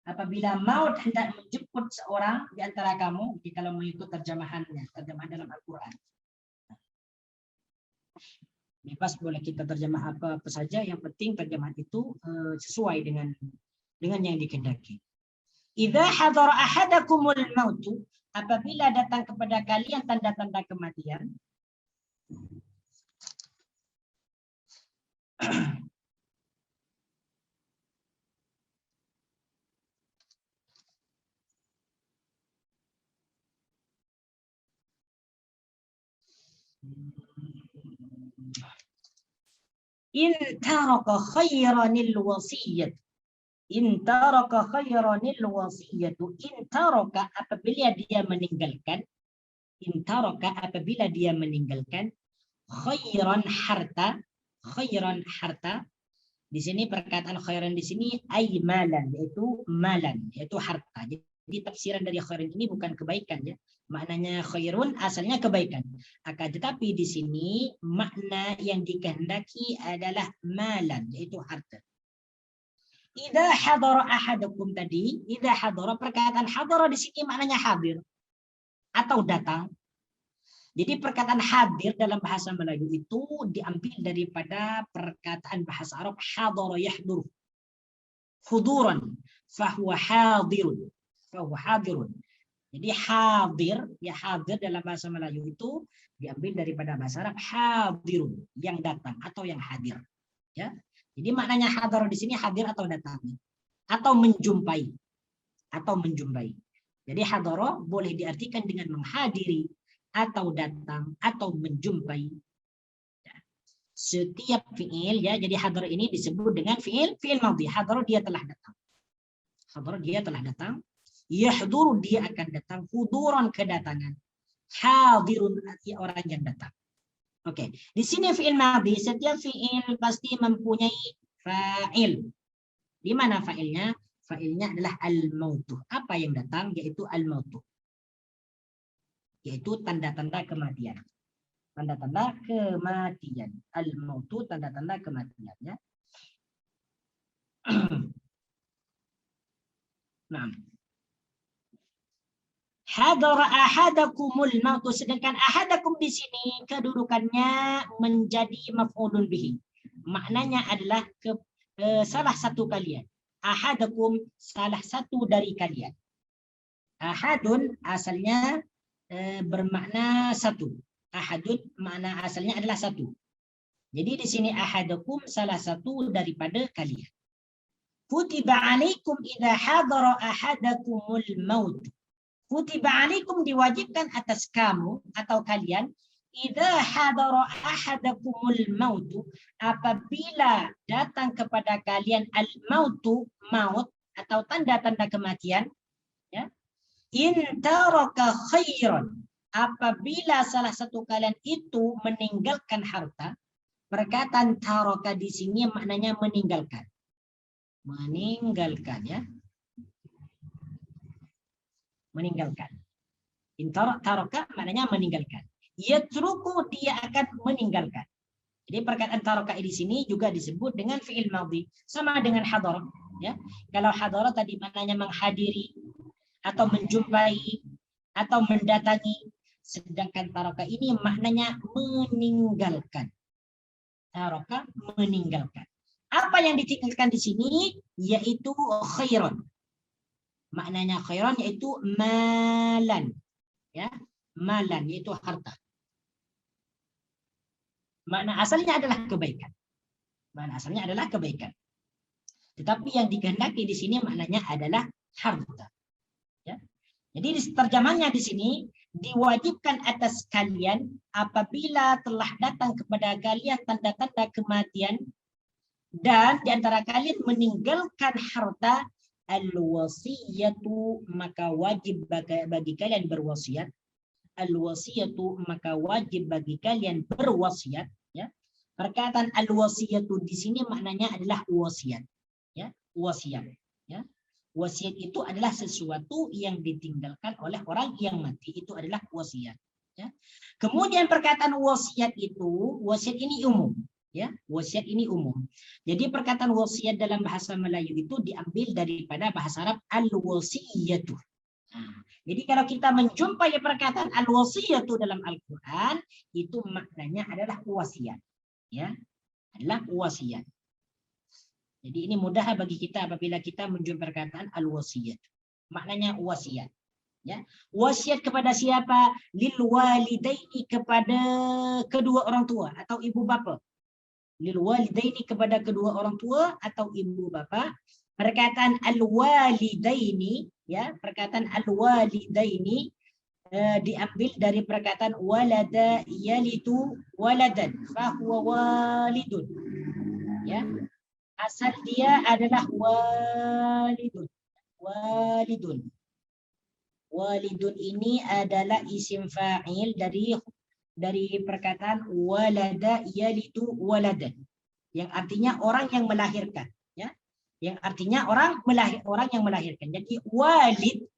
apabila maut hendak menjemput seorang di antara kamu. Jadi kalau mengikut terjemahannya, terjemahan dalam Al-Quran. Bebas boleh kita terjemah apa saja, yang penting terjemahan itu sesuai dengan yang dikehendaki. Idza hadara ahadakumul mautu, apabila datang kepada kalian tanda-tanda kematian. In taraka khairanil wasiyyah. In taraka khairanil wasiyatu. In taraka apabila dia meninggalkan. In taraka apabila dia meninggalkan. Khairan harta. Khairan harta. Di sini perkataan khairan di sini ay malan, yaitu malan, yaitu harta. Jadi tafsiran dari khairan ini bukan kebaikan, ya. Maknanya khairun asalnya kebaikan. Akan tetapi di sini makna yang dikehendaki adalah malan, yaitu harta. Idza hadara ahadakum tadi, idza hadara, perkataan hadara di sini maknanya hadir atau datang. Jadi perkataan hadir dalam bahasa Melayu itu diambil daripada perkataan bahasa Arab hadara yahdur. Huduran, fahuwa hadirun. Fahuwa hadirun. Jadi hadir, ya hadir dalam bahasa Melayu itu diambil daripada bahasa Arab hadirun, yang datang atau yang hadir. Ya. Jadi maknanya hadir di sini hadir atau datang, atau menjumpai, atau menjumpai. Jadi hadir boleh diartikan dengan menghadiri, atau datang, atau menjumpai. Setiap fiil, ya, jadi hadir ini disebut dengan fiil madhi. Hadir dia telah datang. Hadir dia telah datang. Yahduru dia akan datang. Huduran kedatangan. Hadirun orang yang datang. Oke, di sini fiil madhi, setiap fiil pasti mempunyai fa'il. Di mana fa'ilnya? Fa'ilnya adalah al-mautu. Apa yang datang? Yaitu al-mautu. Yaitu tanda-tanda kematian. Tanda-tanda kematian. Al-mautu tanda-tanda kematian, ya. Nah. Hadara ahadakumul mautu, sedangkan ahadakum di sini kedudukannya menjadi maf'ulun bihi. Maknanya adalah salah satu kalian. Ahadakum salah satu dari kalian. Ahadun asalnya bermakna satu. Ahadun makna asalnya adalah satu. Jadi di sini ahadakum salah satu daripada kalian. Kutiba alaikum idza hadara ahadakumul maut. Kutiba alaikum diwajibkan atas kamu atau kalian. Idza hadara ahadakumul mautu, apabila datang kepada kalian al mautu, maut atau tanda-tanda kematian, ya. In taraka khairan, apabila salah satu kalian itu meninggalkan harta. Perkataan taraka di sini maknanya meninggalkan. Meninggalkan, ya. Meninggalkan. In taraka maknanya meninggalkan. Yatruku dia akan meninggalkan. Jadi perkataan taraka di sini juga disebut dengan fi'il madhi, sama dengan hadara, ya. Kalau hadara tadi maknanya menghadiri atau menjumpai atau mendatangi, sedangkan taraka ini maknanya meninggalkan. Taraka meninggalkan. Apa yang ditinggalkan di sini yaitu khairan. Maknanya khairan yaitu malan, ya, malan yaitu harta. Makna asalnya adalah kebaikan. Makna asalnya adalah kebaikan. Tetapi yang dikehendaki di sini maknanya adalah harta. Ya. Jadi terjemahnya di sini, diwajibkan atas kalian apabila telah datang kepada kalian tanda-tanda kematian dan di antara kalian meninggalkan harta, al-wasiyatu, maka wajib bagi kalian berwasiat. Al-wasiyatu, maka wajib bagi kalian berwasiat, ya. Perkataan al-wasiyatu di sini maknanya adalah wasiat, ya, wasiat, ya. Wasiat itu adalah sesuatu yang ditinggalkan oleh orang yang mati, itu adalah wasiat, ya. Kemudian perkataan wasiat itu, wasiat ini umum, ya, wasiat ini umum. Jadi perkataan wasiat dalam bahasa Melayu itu diambil daripada bahasa Arab al-wasiyatu. Nah, jadi kalau kita menjumpai perkataan al-wasiyatu dalam Al-Quran, itu maknanya adalah wasiat, ya, adalah wasiat. Jadi ini mudah bagi kita apabila kita menjumpai perkataan al-wasiyat, maknanya wasiat, ya. Wasiat kepada siapa? Lil walidaini, kepada kedua orang tua atau ibu bapa. Lil walidaini, kepada kedua orang tua atau ibu bapa. Perkataan al-walidaini, ya, perkataan al-walidaini diambil dari perkataan walada yalidu waladan fahuwa walidun, ya. Asal dia adalah walidun. Walidun. Walidun ini adalah isim fa'il dari perkataan walada yalidu waladan, yang artinya orang yang melahirkan, ya. Yang artinya orang yang melahirkan. Jadi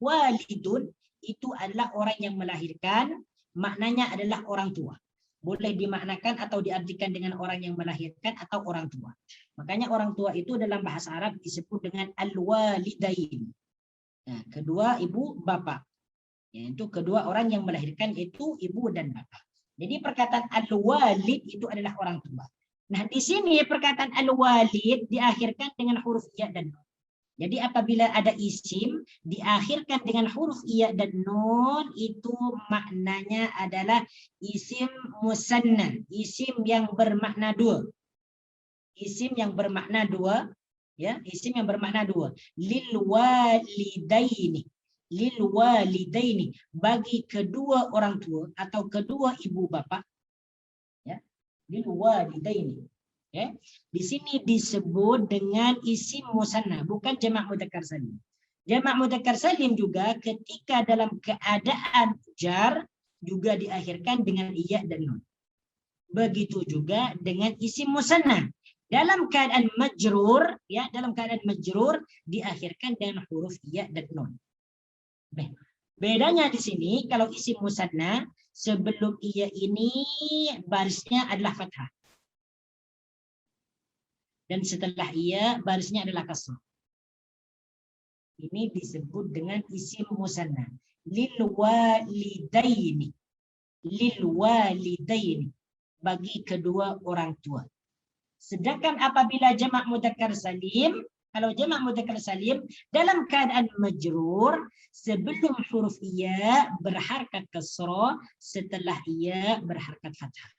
walidun itu adalah orang yang melahirkan, maknanya adalah orang tua. Boleh dimaknakan atau diartikan dengan orang yang melahirkan atau orang tua. Makanya orang tua itu dalam bahasa Arab disebut dengan al-walidain. Nah, kedua ibu bapak. Yaitu kedua orang yang melahirkan itu ibu dan bapak. Jadi perkataan al-walid itu adalah orang tua. Nah, di sini perkataan al-walid diakhirkan dengan huruf ya dan nun. Jadi apabila ada isim diakhirkan dengan huruf iya dan nun, itu maknanya adalah isim musanna, isim yang bermakna dua. Isim yang bermakna dua, ya, isim yang bermakna dua. Lil walidaini. Lil walidaini, bagi kedua orang tua atau kedua ibu bapak, ya. Lil walidaini. Ya. Di sini disebut dengan isim musanna, bukan jamak mudzakkar salim. Jamak mudzakkar salim juga ketika dalam keadaan jar juga diakhirkan dengan iya dan nun. Begitu juga dengan isim musanna. Dalam keadaan majrur, ya, dalam keadaan majrur diakhirkan dengan huruf iya dan nun. Bedanya di sini kalau isim musanna sebelum iya ini barisnya adalah fathah. Dan setelah ia barisnya adalah kasrah. Ini disebut dengan isim musanna. Lil walidaini. Lil walidaini, bagi kedua orang tua. Sedangkan apabila jamak mudzakkar salim, kalau jamak mudzakkar salim dalam keadaan majrur, sebelum huruf iya berharkat kasrah, setelah ia berharkat fathah.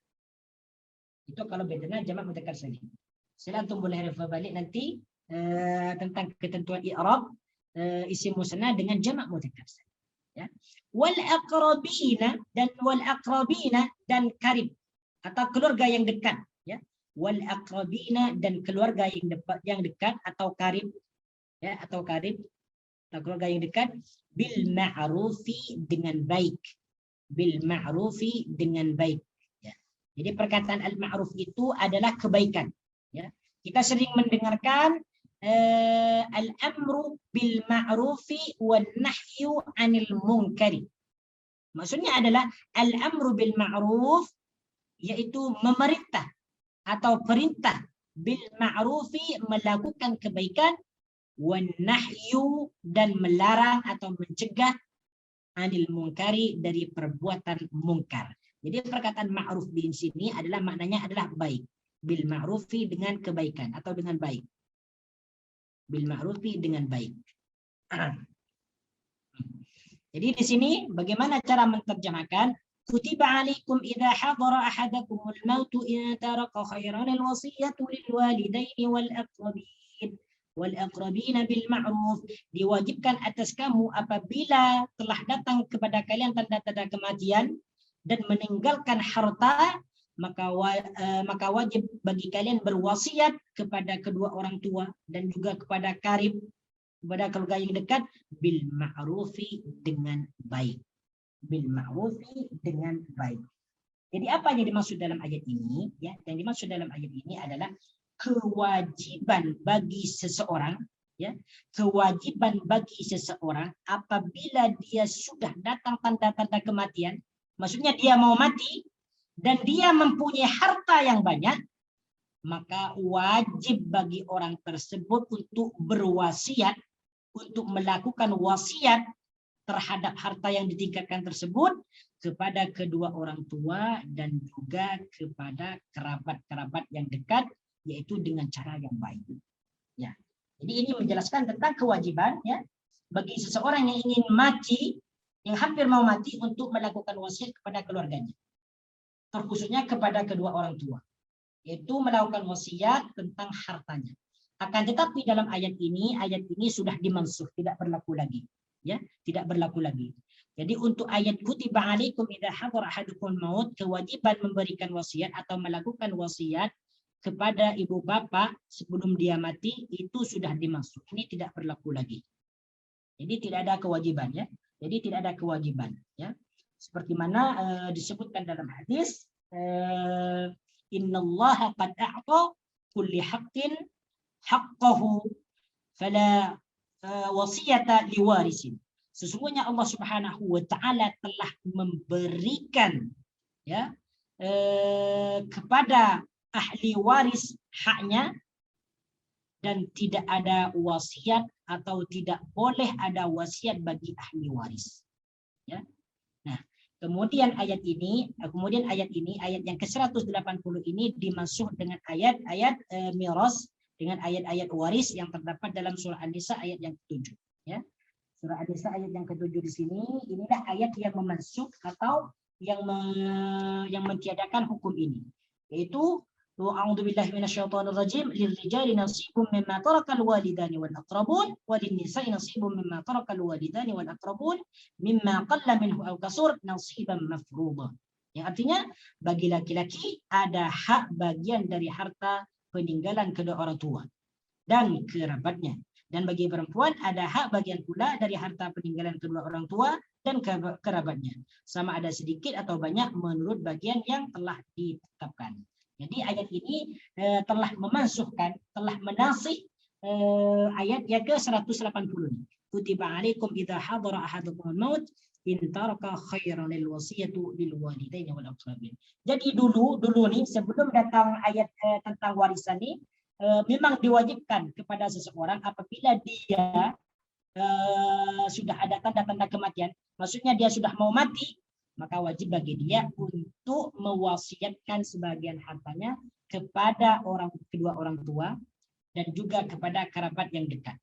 Itu kalau bedanya jamak mudzakkar salim. Sila antum boleh refer balik nanti tentang ketentuan i'rab isim musanna dengan jamak mudzakkar salim, ya. Wal aqrabina dan karib atau keluarga yang dekat, ya. Wal aqrabina dan keluarga yang dekat atau karib, ya, atau karib atau keluarga yang dekat, bil ma'rufi, dengan baik. Bil ma'rufi, dengan baik, ya. Jadi perkataan al-ma'ruf itu adalah kebaikan. Ya, kita sering mendengarkan al-amru bil ma'rufi wan nahyu 'anil munkari. Maksudnya adalah al-amru bil ma'ruf yaitu memerintah atau perintah bil ma'rufi melakukan kebaikan, wan nahyu dan melarang atau mencegah anil munkari dari perbuatan mungkar. Jadi perkataan ma'ruf di sini adalah maknanya adalah baik. Bil ma'rufi dengan kebaikan atau dengan baik. Bil ma'rufi dengan baik. Jadi di sini bagaimana cara menerjemahkan? Kutiba alaikum idza hadara ahadakumul mautu in taraka khairan alwasiyatu lil walidaini wal aqrabin bil ma'ruf. Diwajibkan atas kamu apabila telah datang kepada kalian tanda-tanda kematian dan meninggalkan harta, maka wajib bagi kalian berwasiat kepada kedua orang tua dan juga kepada karib, kepada keluarga yang dekat, bil ma'rufi dengan baik. Bil ma'rufi dengan baik. Jadi apa yang dimaksud dalam ayat ini? Ya, yang dimaksud dalam ayat ini adalah kewajiban bagi seseorang, ya, kewajiban bagi seseorang apabila dia sudah datang tanda-tanda kematian, maksudnya dia mau mati dan dia mempunyai harta yang banyak, maka wajib bagi orang tersebut untuk berwasiat, untuk melakukan wasiat terhadap harta yang ditingkatkan tersebut kepada kedua orang tua dan juga kepada kerabat-kerabat yang dekat, yaitu dengan cara yang baik. Ya. Jadi ini menjelaskan tentang kewajiban, ya, bagi seseorang yang ingin mati, yang hampir mau mati, untuk melakukan wasiat kepada keluarganya, terkhususnya kepada kedua orang tua, yaitu melakukan wasiat tentang hartanya. Akan tetapi dalam ayat ini sudah dimansuh, tidak berlaku lagi. Ya, tidak berlaku lagi. Jadi untuk ayat kutiba alaikum idza hadara ahadukumul maut, kewajiban memberikan wasiat atau melakukan wasiat kepada ibu bapak sebelum dia mati, itu sudah dimansuh. Ini tidak berlaku lagi. Jadi tidak ada kewajiban, ya. Jadi tidak ada kewajiban, ya. Seperti mana disebutkan dalam hadis, innallaha qad a'ta kulli haqqin haqqahu fala wasiyata liwarisin. Sesungguhnya Allah Subhanahu wa taala telah memberikan, ya, kepada ahli waris haknya, dan tidak ada wasiat atau tidak boleh ada wasiat bagi ahli waris. Ya. Nah, kemudian ayat ini ayat yang ke-180 ini dimasuk dengan ayat-ayat miras, dengan ayat-ayat waris yang terdapat dalam surah An-Nisa ayat yang ke-7, ya. Surah An-Nisa ayat yang ke-7 di sini, inilah ayat yang memasuk atau yang mentiadakan hukum ini, yaitu a'udzubillahi minasyaitonir rajim, lirrijali nasibun mimma tarakal walidani wal aqrabun walinnisa'i nasibun mimma tarakal walidani wal aqrabun mimma qalla minhu aw kasur nasiban mafruḍa. Yang artinya bagi laki-laki ada hak bagian dari harta peninggalan kedua orang tua dan kerabatnya, dan bagi perempuan ada hak bagian pula dari harta peninggalan kedua orang tua dan kerabatnya, sama ada sedikit atau banyak menurut bagian yang telah ditetapkan. Jadi ayat ini telah memansuhkan, telah menasih ayat yang ke-180. Kutiba alaikum idza hadara ahadukumul maut in taraka khairan lil wasiyatu lil walidaini wal aqrabin. Jadi dulu nih, sebelum datang ayat tentang warisan ini, memang diwajibkan kepada seseorang apabila dia sudah ada tanda-tanda kematian, maksudnya dia sudah mau mati, maka wajib bagi dia untuk mewasiatkan sebagian hartanya kepada kedua orang tua dan juga kepada kerabat yang dekat.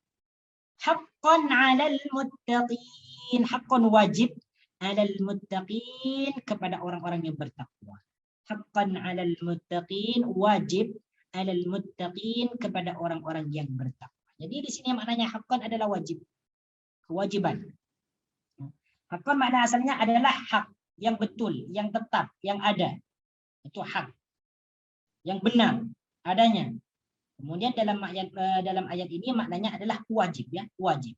Haqqan 'alal muttaqin, haqqan wajib 'alal muttaqin, kepada orang-orang yang bertakwa. Haqqan 'alal muttaqin, wajib 'alal muttaqin, kepada orang-orang yang bertakwa. Jadi di sini maknanya haqqan adalah wajib, kewajiban. Haqqan makna asalnya adalah hak, yang betul, yang tetap, yang ada. Itu hak, yang benar adanya. Kemudian dalam ayat ini maknanya adalah wajib, ya, wajib.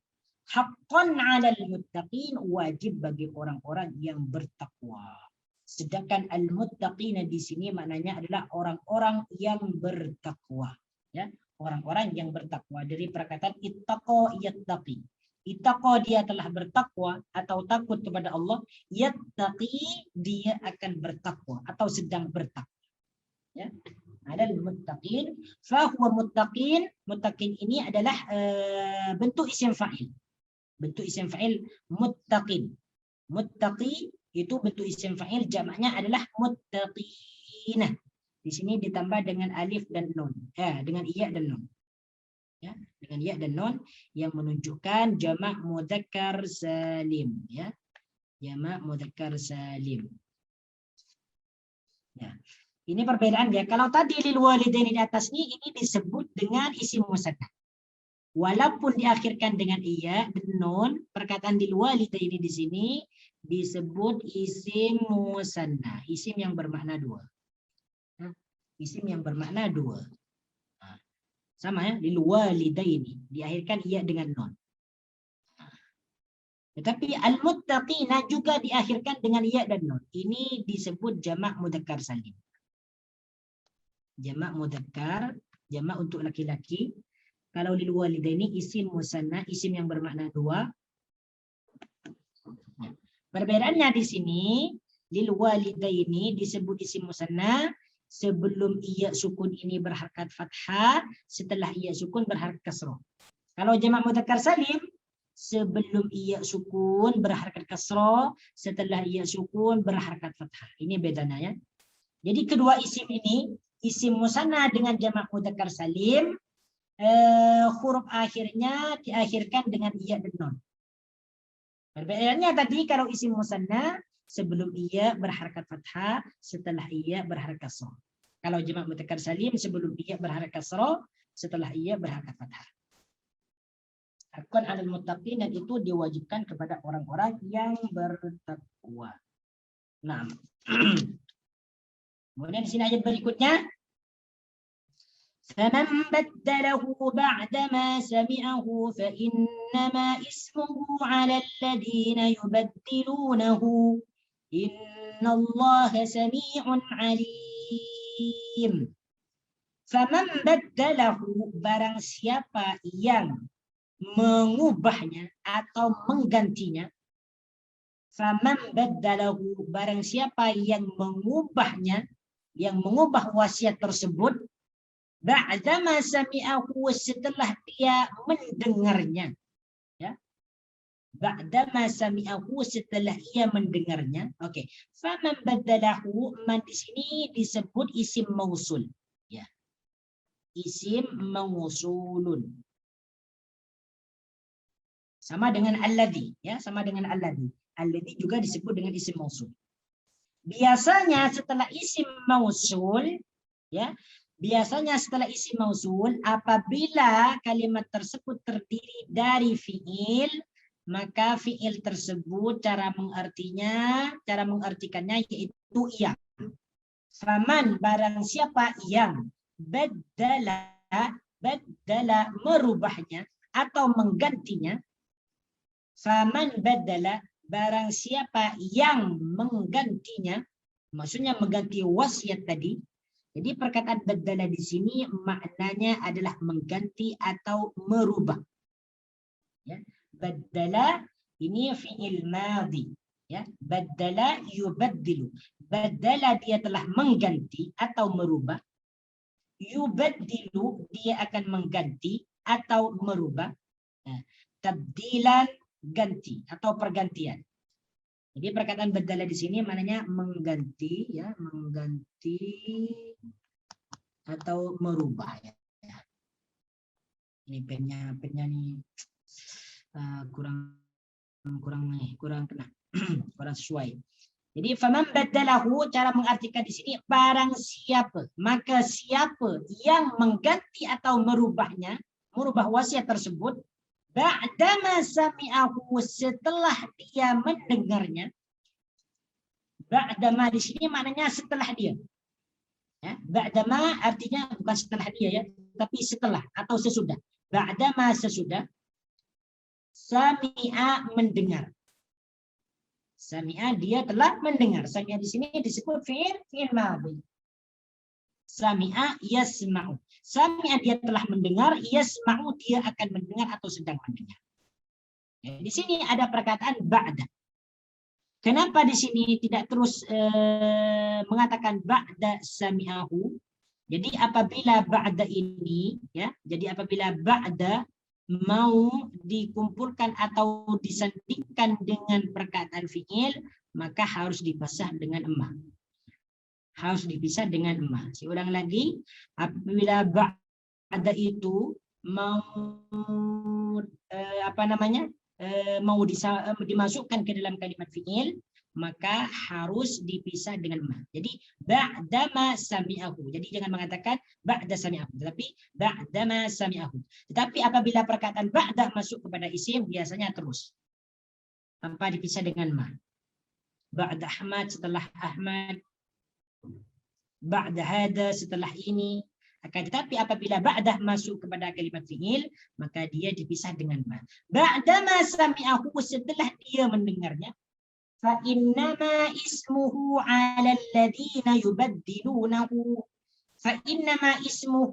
Haqqan 'alal muttaqin, wajib bagi orang-orang yang bertakwa. Sedangkan al-muttaqin di sini maknanya adalah orang-orang yang bertakwa, ya, orang-orang yang bertakwa, dari perkataan ittaqa yattaqi. Ittaqa, dia telah bertakwa atau takut kepada Allah, yattaqi, dia akan bertakwa atau sedang bertakwa, ya. 'alal muttaqin. Fa huwa muttaqin. Muttaqin ini adalah bentuk isim fa'il. Bentuk isim fa'il muttaqin. Muttaqi itu bentuk isim fa'il, jamaknya adalah muttaqinah. Di sini ditambah dengan alif dan nun. Dengan iya dan nun. Ya, dengan ya dan nun yang menunjukkan jamak mudzakkar salim, ya. Jamak mudzakkar salim. Ya. Ini perbedaan ya. Kalau tadi lil walidaini di atas ini disebut dengan isim musanna. Walaupun diakhirkan dengan iya dan nun, perkataan lil walidaini di sini disebut isim musanna, isim yang bermakna dua. Isim yang bermakna dua. Sama ya, lil walidaini diakhirkan iya dengan nun. Tetapi al-muttaqina juga diakhirkan dengan iya dan nun. Ini disebut jamak mudzakkar salim. Jamak mudzakkar, jamak untuk laki-laki. Kalau lil walidaini isim musanna, isim yang bermakna dua. Perbedaannya di sini, lil walidaini disebut isim musanna sebelum iya sukun ini berharakat fathah, setelah iya sukun berharakat kasroh. Kalau jamak mudzakkar salim, sebelum iya sukun berharakat kasroh, setelah iya sukun berharakat fathah. Ini bedanya ya. Jadi kedua isim ini, isim musanna dengan jamak mudzakkar salim, huruf akhirnya diakhirkan dengan iya dan nun. Perbedaannya tadi kalau isim musanna sebelum iya berharakat fathah, setelah iya berharakat kasroh. Kalau jamak mudzakkar salim sebelum iya berharakat kasroh, setelah iya berharakat fathah. Hakun 'alal muttaqin, dan itu diwajibkan kepada orang-orang yang bertakwa. Nah, kemudian di sini ayat berikutnya, فَمَنْ بَدَّلَهُ بَعْدَمَا سَمِعَهُ فَإِنَّمَا إِثْمُهُ عَلَى الَّذِينَ يُبَدِّلُونَهُ إِنَّ اللَّهَ سَمِيعٌ عَلِيمٌ. فَمَنْ بَدَّلَهُ, barang siapa yang mengubahnya atau menggantinya. فَمَنْ بَدَّلَهُ, barang siapa yang mengubahnya, yang mengubah wasiat tersebut, ba'dama sami'ahu, setelah dia mendengarnya, ya. Ba'dama sami'ahu, setelah ia mendengarnya. Oke. Faman badalahu, man di sini disebut isim mausul, ya. Isim mausulun. Sama dengan alladhi, ya, sama dengan alladhi. Alladhi juga disebut dengan isim mausul. Biasanya setelah isim mausul, ya, biasanya setelah isim mausul, apabila kalimat tersebut terdiri dari fiil, maka fiil tersebut cara mengartikannya yaitu iya. Faman, barang siapa yang baddala merubahnya atau menggantinya. Faman baddala, barang siapa yang menggantinya, maksudnya mengganti wasiat tadi. Jadi perkataan baddala di sini maknanya adalah mengganti atau merubah. Ya, baddala ini fi'il madhi. Ya, baddala yubaddilu. Baddala dia telah mengganti atau merubah. Yubaddilu dia akan mengganti atau merubah. Nah, tabdilan, ganti atau pergantian. Jadi perkataan baddala di sini maknanya mengganti, ya, mengganti atau merubah, ya. Ini pennya nih kurang kena kurang sesuai. Jadi faman baddalahu, cara mengartikan di sini barang siapa, maka siapa yang mengganti atau merubahnya, merubah wasiat tersebut, ba'dama sami'ahu, setelah dia mendengarnya. Ba'dama di sini maknanya setelah dia. Ya, ba'dama artinya bukan setelah dia, ya, tapi setelah atau sesudah. Ba'dama sesudah. Sami'a mendengar. Sami'a dia telah mendengar. Sami'a di sini disebut fi'il madhi. Sami'a yasma'u. Sami'a dia telah mendengar, yasma'u dia akan mendengar atau sedang mendengar. Ya, di sini ada perkataan ba'da. Kenapa di sini tidak terus mengatakan ba'da sami'ahu? Jadi apabila ba'da ini, ya, jadi apabila ba'da mau dikumpulkan atau disandingkan dengan perkataan fi'il, maka harus dipisah dengan emah. Harus dipisah dengan emah. Saya ulang lagi, apabila ba'da itu mau mau dimasukkan ke dalam kalimat fi'il, maka harus dipisah dengan ma. Jadi ba'dama sami'ahu. Jadi jangan mengatakan ba'da sami'ahu, tetapi ba'dama sami'ahu. Tetapi apabila perkataan ba'da masuk kepada isim, biasanya terus tanpa dipisah dengan ma. Ba'da Ahmad, setelah Ahmad. Ba'da hada, setelah ini. Akan tetapi apabila ba'dah masuk kepada kalimat fi'il, maka dia dipisah dengan ma. Ba'dama sami'ahu, setelah dia mendengarnya, فإنما اسمه على الذين يبدلونه فإنما اسمه,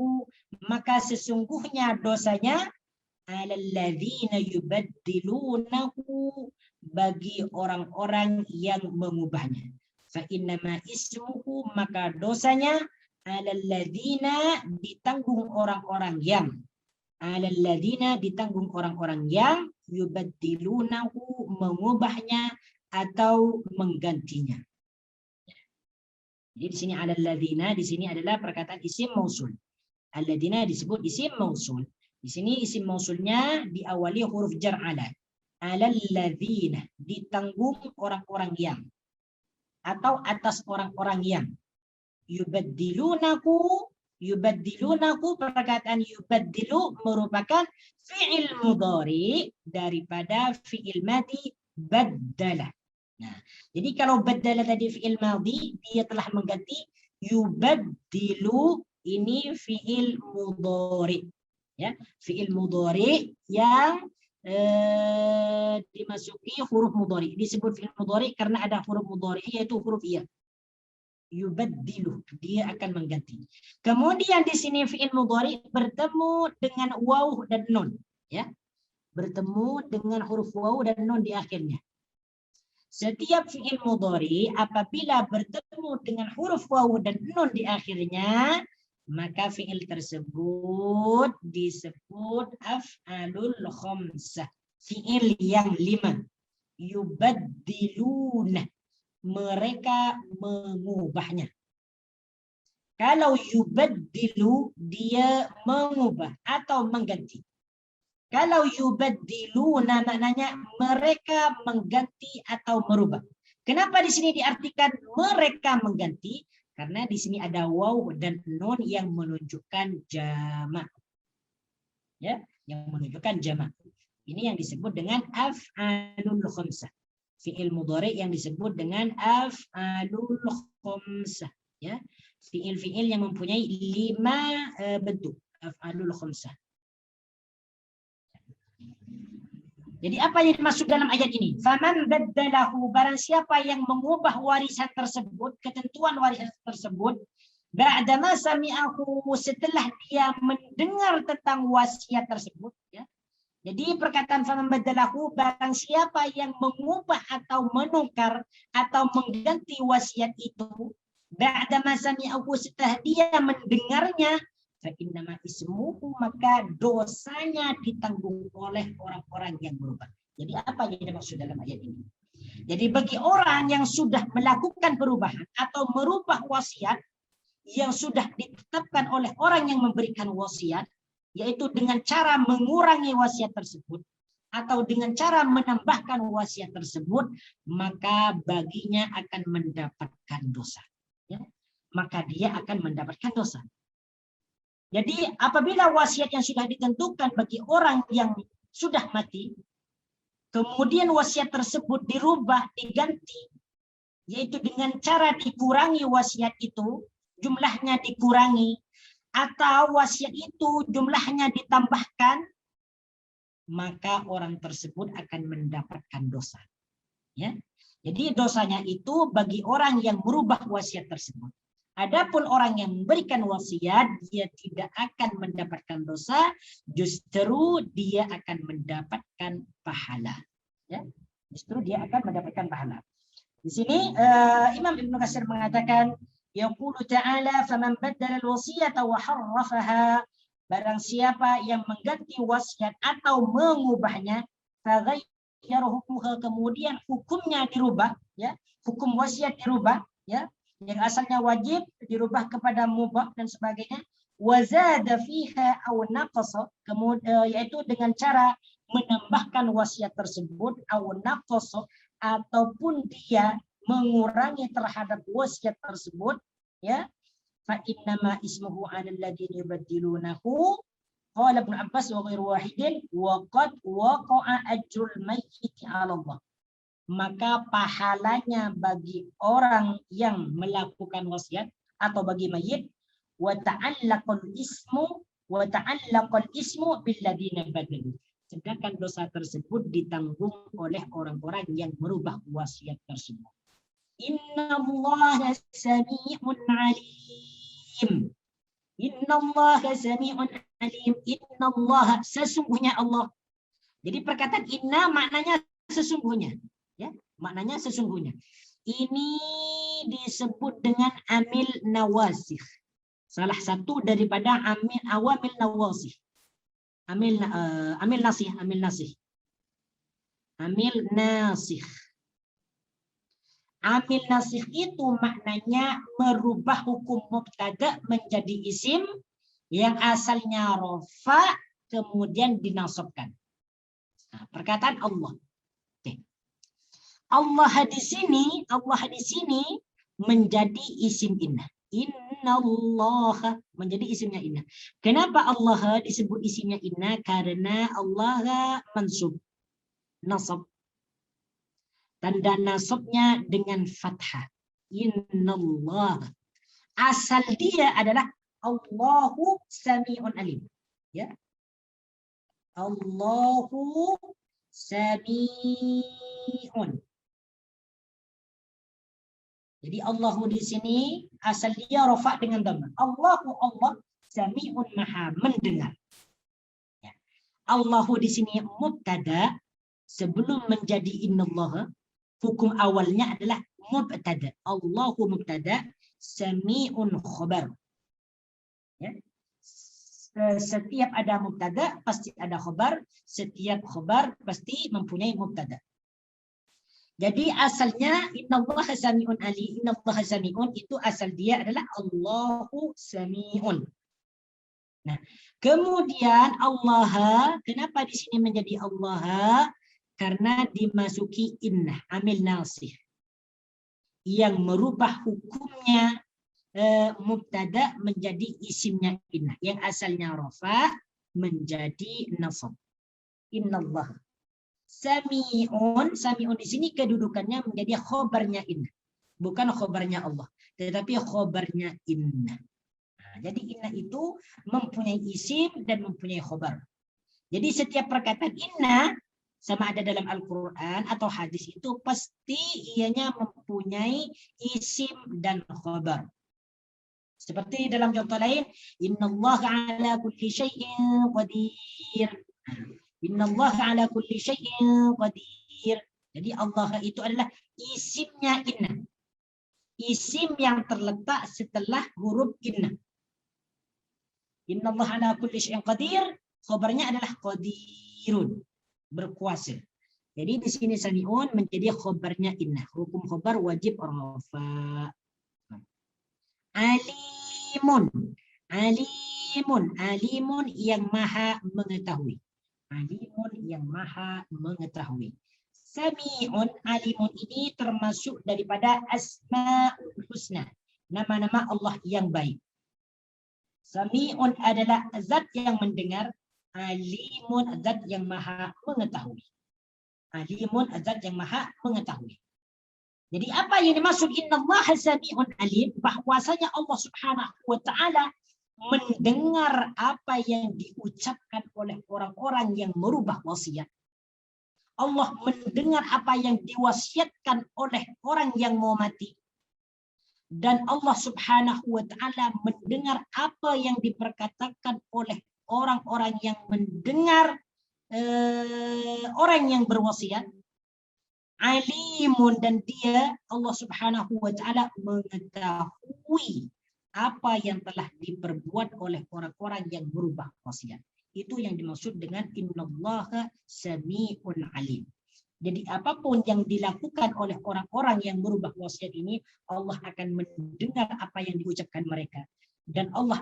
maka sesungguhnya dosanya على الذين يبدلونه, bagi orang-orang yang mengubahnya. فإنما اسمه, maka dosanya على الذين, ditanggung orang-orang yang, على الذين, ditanggung orang-orang yang يبدلونه, mengubahnya atau menggantinya. Jadi di sini alladzina, di sini adalah perkataan isim mausul. Alladzina disebut isim mausul. Di sini isim mausulnya diawali huruf jar ala. Alladzina, ditanggung orang-orang yang, atau atas orang-orang yang. Yubaddilunaku, yubaddilunaku, perkataan yubaddilu merupakan fi'il mudhari daripada fi'il madhi baddala. Nah, jadi kalau baddala tadi fi'il madhi, dia telah mengganti. Yubaddilu ini fi'il mudhari. Ya, fi'il mudhari yang dimasuki huruf mudhari. Disebut fi'il mudhari karena ada huruf mudhari, yaitu huruf iya. Yubaddilu, dia akan mengganti. Kemudian di sini fi'il mudhari bertemu dengan waw dan nun, ya. Bertemu dengan huruf waw dan nun di akhirnya. Setiap fi'il mudhari apabila bertemu dengan huruf waw dan nun di akhirnya, maka fi'il tersebut disebut af'alul khamsah, fi'il yang 5. Yubaddiluna, mereka mengubahnya. Kalau yubaddilu, dia mengubah atau mengganti. Kalau yubaddiluna, maknanya mereka mengganti atau merubah. Kenapa di sini diartikan mereka mengganti? Karena di sini ada waw dan nun yang menunjukkan jamak. Ya, yang menunjukkan jamak. Ini yang disebut dengan af'alul khamsah. Fi'il mudhari yang disebut dengan af'alul khamsah. Ya, fi'il-fi'il yang mempunyai 5 bentuk, af'alul khamsah. Jadi apa yang dimaksud dalam ayat ini? Faman baddalahu, barang siapa yang mengubah warisan tersebut, ketentuan warisan tersebut, ba'dama sami'ahu, setelah dia mendengar tentang wasiat tersebut, ya. Jadi perkataan faman baddalahu, barang siapa yang mengubah atau menukar atau mengganti wasiat itu, ba'dama sami'ahu, setelah dia mendengarnya, fa'innama ismuhu, maka dosanya ditanggung oleh orang-orang yang berubah. Jadi apa yang dimaksud dalam ayat ini? Jadi bagi orang yang sudah melakukan perubahan atau merubah wasiat yang sudah ditetapkan oleh orang yang memberikan wasiat, yaitu dengan cara mengurangi wasiat tersebut atau dengan cara menambahkan wasiat tersebut, maka baginya akan mendapatkan dosa. Ya? Maka dia akan mendapatkan dosa. Jadi apabila wasiat yang sudah ditentukan bagi orang yang sudah mati, kemudian wasiat tersebut dirubah, diganti, yaitu dengan cara dikurangi wasiat itu, jumlahnya dikurangi, atau wasiat itu jumlahnya ditambahkan, maka orang tersebut akan mendapatkan dosa. Ya. Jadi dosanya itu bagi orang yang merubah wasiat tersebut. Adapun orang yang memberikan wasiat, dia tidak akan mendapatkan dosa, justru dia akan mendapatkan pahala. Ya, justru dia akan mendapatkan pahala. Di sini Imam Ibnu Katsir mengatakan, Yaqulu ta'ala faman baddala al-wasiyata wa harrafaha, barang siapa yang mengganti wasiat atau mengubahnya, faghayyara hukmuha, kemudian hukumnya dirubah, ya, hukum wasiat dirubah, ya, yang asalnya wajib dirubah kepada mubah dan sebagainya, wa zada fiha aw naqasa, kemudian yaitu dengan cara menambahkan wasiat tersebut, aw naqasa, ataupun dia mengurangi terhadap wasiat tersebut, ya, fa innama ismuhu 'alal ladzina yubaddilunahu, qala Ibnu Abbas wa ghairu wahidin, wa qad waqa'a ajrul mayyit 'ala Allah, maka pahalanya bagi orang yang melakukan wasiat atau bagi mayit, wa ta'allaqal ismu bil ladzina badalu, sedangkan dosa tersebut ditanggung oleh orang-orang yang merubah wasiat tersebut. Innallaha sami'un 'alim. Innallaha sami'un 'alim. Innallaha, sesungguhnya Allah. Jadi perkataan inna maknanya sesungguhnya, ya, maknanya sesungguhnya. Ini disebut dengan amil nawasih. Salah satu daripada awamil nawasih. Amil nasih. Amil nasih itu maknanya merubah hukum mubtada menjadi isim yang asalnya rofa kemudian dinasabkan. Nah, perkataan Allah. Oke. Allah di sini menjadi isim inna. Innallaha menjadi isimnya inna. Kenapa Allah disebut isimnya inna? Karena Allah mansub, nasab. Tanda nasabnya dengan fathah. Innallah. Asal dia adalah Allahu sami'un alim. Ya. Allahu sami'un. Jadi Allahu di sini asal dia rafa dengan dhamma. Allahu Allah sami'un, maha mendengar. Ya. Allahu di sini mubtada, sebelum menjadi innallaha hukum awalnya adalah mubtada. Allahu mubtada, sami'un khabar. Ya. Setiap ada mubtada pasti ada khabar, setiap khabar pasti mempunyai mubtada. Jadi asalnya innallaha sami'un ali, innallaha sami'un itu asal dia adalah Allahu sami'un. Nah, kemudian Allah, kenapa di sini menjadi Allah? Karena dimasuki inna, amil nasih, yang merubah hukumnya mubtada menjadi isimnya inna, yang asalnya rafa menjadi nasab. Innallah sami'un, sami'un di sini kedudukannya menjadi khobarnya inna, bukan khobarnya Allah, tetapi khobarnya inna. Nah, jadi inna itu mempunyai isim dan mempunyai khobar. Jadi setiap perkataan inna, sama ada dalam Al-Quran atau hadis, itu pasti ianya mempunyai isim dan khabar. Seperti dalam contoh lain, innallaha ala kulli syai'in qadir. Innallaha ala kulli syai'in qadir. Jadi Allah itu adalah isimnya inna. Isim yang terletak setelah huruf inna. Innallaha ala kulli syai'in qadir, khabarnya adalah qadirun, berkuasa. Jadi di sini sami'un menjadi khobarnya inna. Hukum khobar wajib rafa. Alimun, alimun yang maha mengetahui. Alimun yang maha mengetahui. Sami'un, alimun ini termasuk daripada asma'ul husna, nama-nama Allah yang baik. Sami'un adalah zat yang mendengar, alimun zat yang maha mengetahui. Alimun zat yang maha mengetahui. Jadi apa yang dimaksud innallaha sami'un alim, bahwasanya Allah Subhanahu wa taala mendengar apa yang diucapkan oleh orang-orang yang merubah wasiat. Allah mendengar apa yang diwasiatkan oleh orang yang mau mati. Dan Allah Subhanahu wa taala mendengar apa yang diperkatakan oleh orang-orang yang mendengar orang yang berwasiat. Alimun, dan dia Allah Subhanahu wa taala mengetahui mengetahui apa yang telah diperbuat oleh orang-orang yang berubah wasiat. Itu yang dimaksud dengan innallaha sami'un alim. Jadi apapun yang dilakukan oleh orang-orang yang berubah wasiat ini, Allah akan mendengar apa yang diucapkan mereka, dan Allah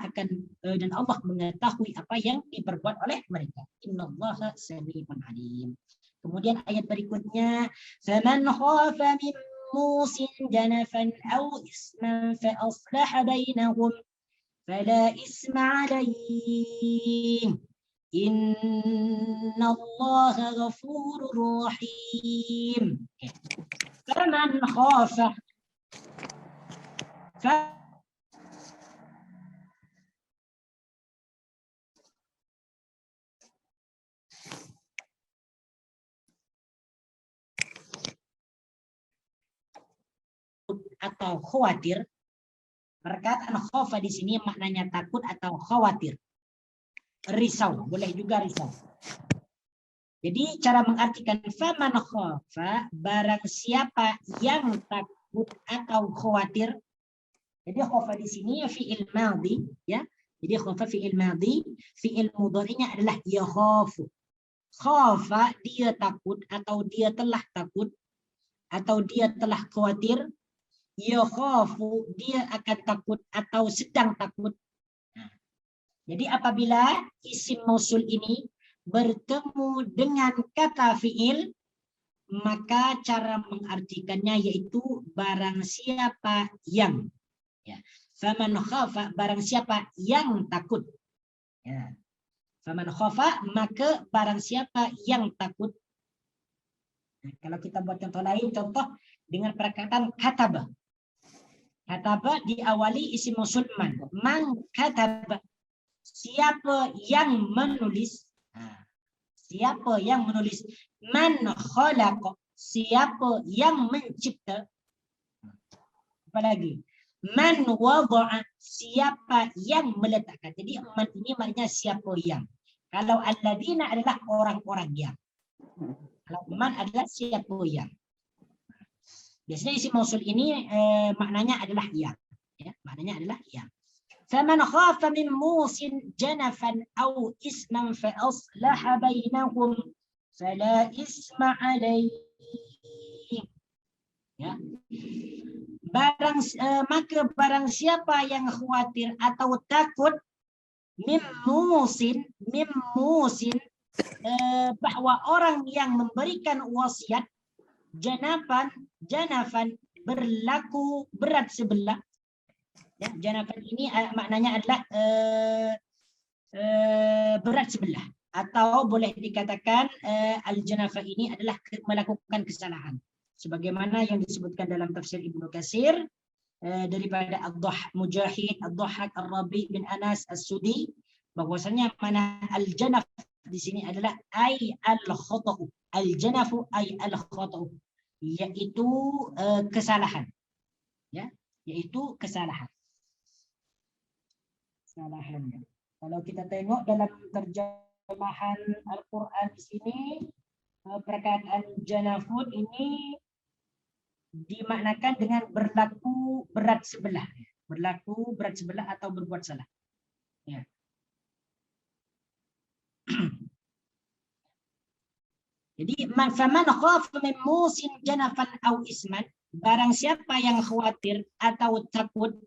mengetahui apa yang diperbuat oleh mereka. Innallaha sami'un alim. Kemudian ayat berikutnya, faman khafa min musin janafan aw isman fa aslaha bainahum fala isma alayhi innallaha ghafurur rahim. Faman khafa atau khawatir. Perkataan khafa di sini maknanya takut atau khawatir. Risau, boleh juga risau. Jadi cara mengartikan faman khafa, barang siapa yang takut atau khawatir. Jadi khafa di sini fi'il madhi, ya. Jadi khafa fi'il madhi, fi'il mudhari'nya adalah yakhafu. Khafa dia takut atau dia telah takut atau dia telah khawatir. Yakhafu dia akan takut atau sedang takut. Jadi apabila isim mausul ini bertemu dengan kata fi'il, maka cara mengartikannya yaitu barang siapa yang, ya, faman khafa, barang siapa yang takut, ya, faman khafa, maka barang siapa yang takut. Nah, kalau kita buat contoh lain, contoh dengan perkataan kataba. Kataba diawali isim mausul man kataba, siapa yang menulis. Siapa yang menulis. Man khalaqa, siapa yang mencipta. Apalagi man wada'a, siapa yang meletakkan. Jadi man ini maknanya siapa yang. Kalau alladzina adalah orang-orang yang. Kalau man adalah siapa yang. Biasanya isim mausul ini maknanya adalah yang, ya, maknanya adalah yang. Faman khafa min musin janafan aw isman fa aslaha bainahum fala isma alayhi. Ya. Maka barang siapa yang khawatir atau takut min musin bahwa orang yang memberikan wasiat janafan berlaku berat sebelah. Ya, janafan ini maknanya adalah berat sebelah, atau boleh dikatakan al-janafa ini adalah melakukan kesalahan, sebagaimana yang disebutkan dalam tafsir Ibnu Katsir daripada Mujahid, Ad-Dhahhak, Ar-Rabi bin Anas As-Sudi, bahwasanya mana al-janaf di sini adalah ay al-khata'u. Al-janafu ay al-khata'u, yaitu kesalahan, ya, yaitu kesalahan. Kalau kita tengok dalam terjemahan Al-Quran di sini, perkataan janafun ini dimaknakan dengan berlaku berat sebelah, atau berbuat salah. Ya. Jadi faman khafa min musin janafan aw isman, barang siapa yang khawatir atau takut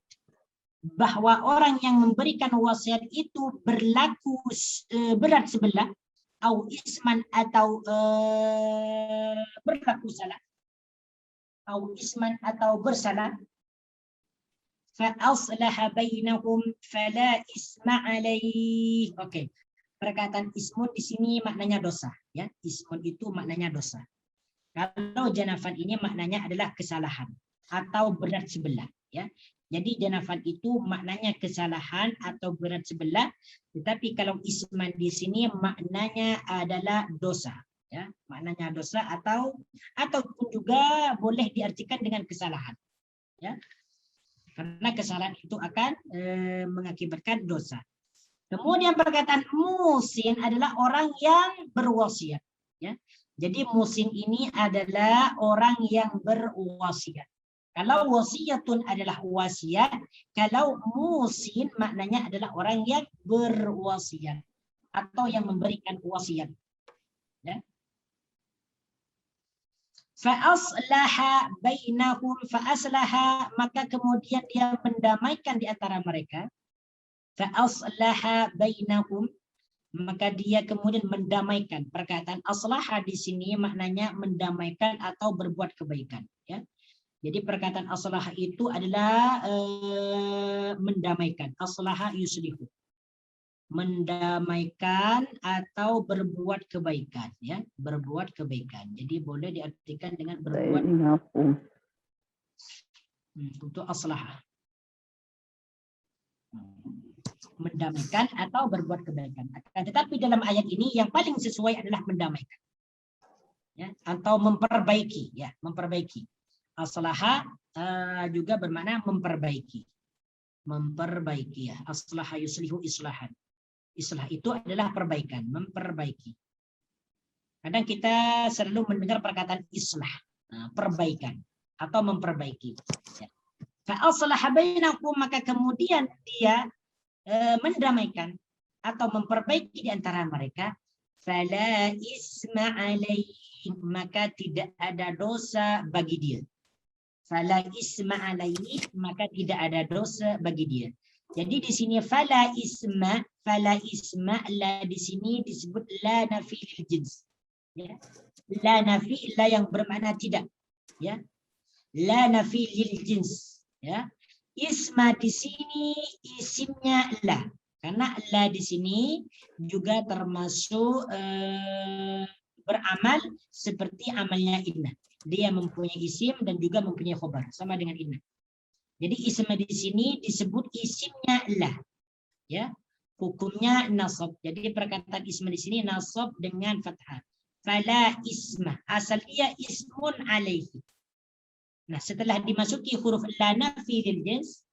bahwa orang yang memberikan wasiat itu berlaku berat sebelah, aw isman atau berlaku salah, aw isman atau bersalah, fa aslaha bainahum fala isma alaihi. Oke. Perkataan ismun di sini maknanya dosa, ya. Ismun itu maknanya dosa. Kalau janafan ini maknanya adalah kesalahan atau berat sebelah, ya. Jadi janafan itu maknanya kesalahan atau berat sebelah, tetapi kalau isman di sini maknanya adalah dosa, ya. Maknanya dosa ataupun juga boleh diartikan dengan kesalahan, ya. Karena kesalahan itu akan mengakibatkan dosa. Kemudian perkataan musin adalah orang yang berwasiat, ya. Jadi musin ini adalah orang yang berwasiat. Kalau wasiyatun adalah wasiat, kalau musin maknanya adalah orang yang berwasiat atau yang memberikan wasiat. Ya. Fa'aslaha bainahum, fa'aslaha, maka kemudian dia mendamaikan di antara mereka. Fa'aslaha bainahum, maka dia kemudian mendamaikan. Perkataan aslaha di sini maknanya mendamaikan atau berbuat kebaikan. Ya. Jadi perkataan aslaha itu adalah mendamaikan. Aslaha yuslihu, mendamaikan atau berbuat kebaikan, ya, berbuat kebaikan. Jadi boleh diartikan dengan berbuat untuk aslaha, mendamaikan atau berbuat kebaikan. Tetapi dalam ayat ini yang paling sesuai adalah mendamaikan, ya, atau memperbaiki, ya, memperbaiki. Aslaha juga bermakna memperbaiki, memperbaiki, ya. Aslaha yuslihu islahan. Islah itu adalah perbaikan, memperbaiki. Kadang kita selalu mendengar perkataan islah, perbaikan atau memperbaiki. Fa'aslaha bainakum, maka kemudian dia mendamaikan atau memperbaiki di antara mereka. Fala isma alaihi, maka tidak ada dosa bagi dia. Fala isma alaihi, maka tidak ada dosa bagi dia. Jadi di sini fala isma la di sini disebut la nafi lil jins. Ya. La nafi, la yang bermakna tidak, ya. La nafi lil jins, ya. Isma di sini isimnya la. Karena la di sini juga termasuk beramal seperti amalnya inna. Dia mempunyai isim dan juga mempunyai khobar, sama dengan inna. Jadi isma di sini disebut isimnya la, ya, hukumnya nasab. Jadi perkataan isma di sini nasab dengan fathah. Fala isma, asal dia ismun alaihi. Nah, setelah dimasuki huruf la nafi lil jins,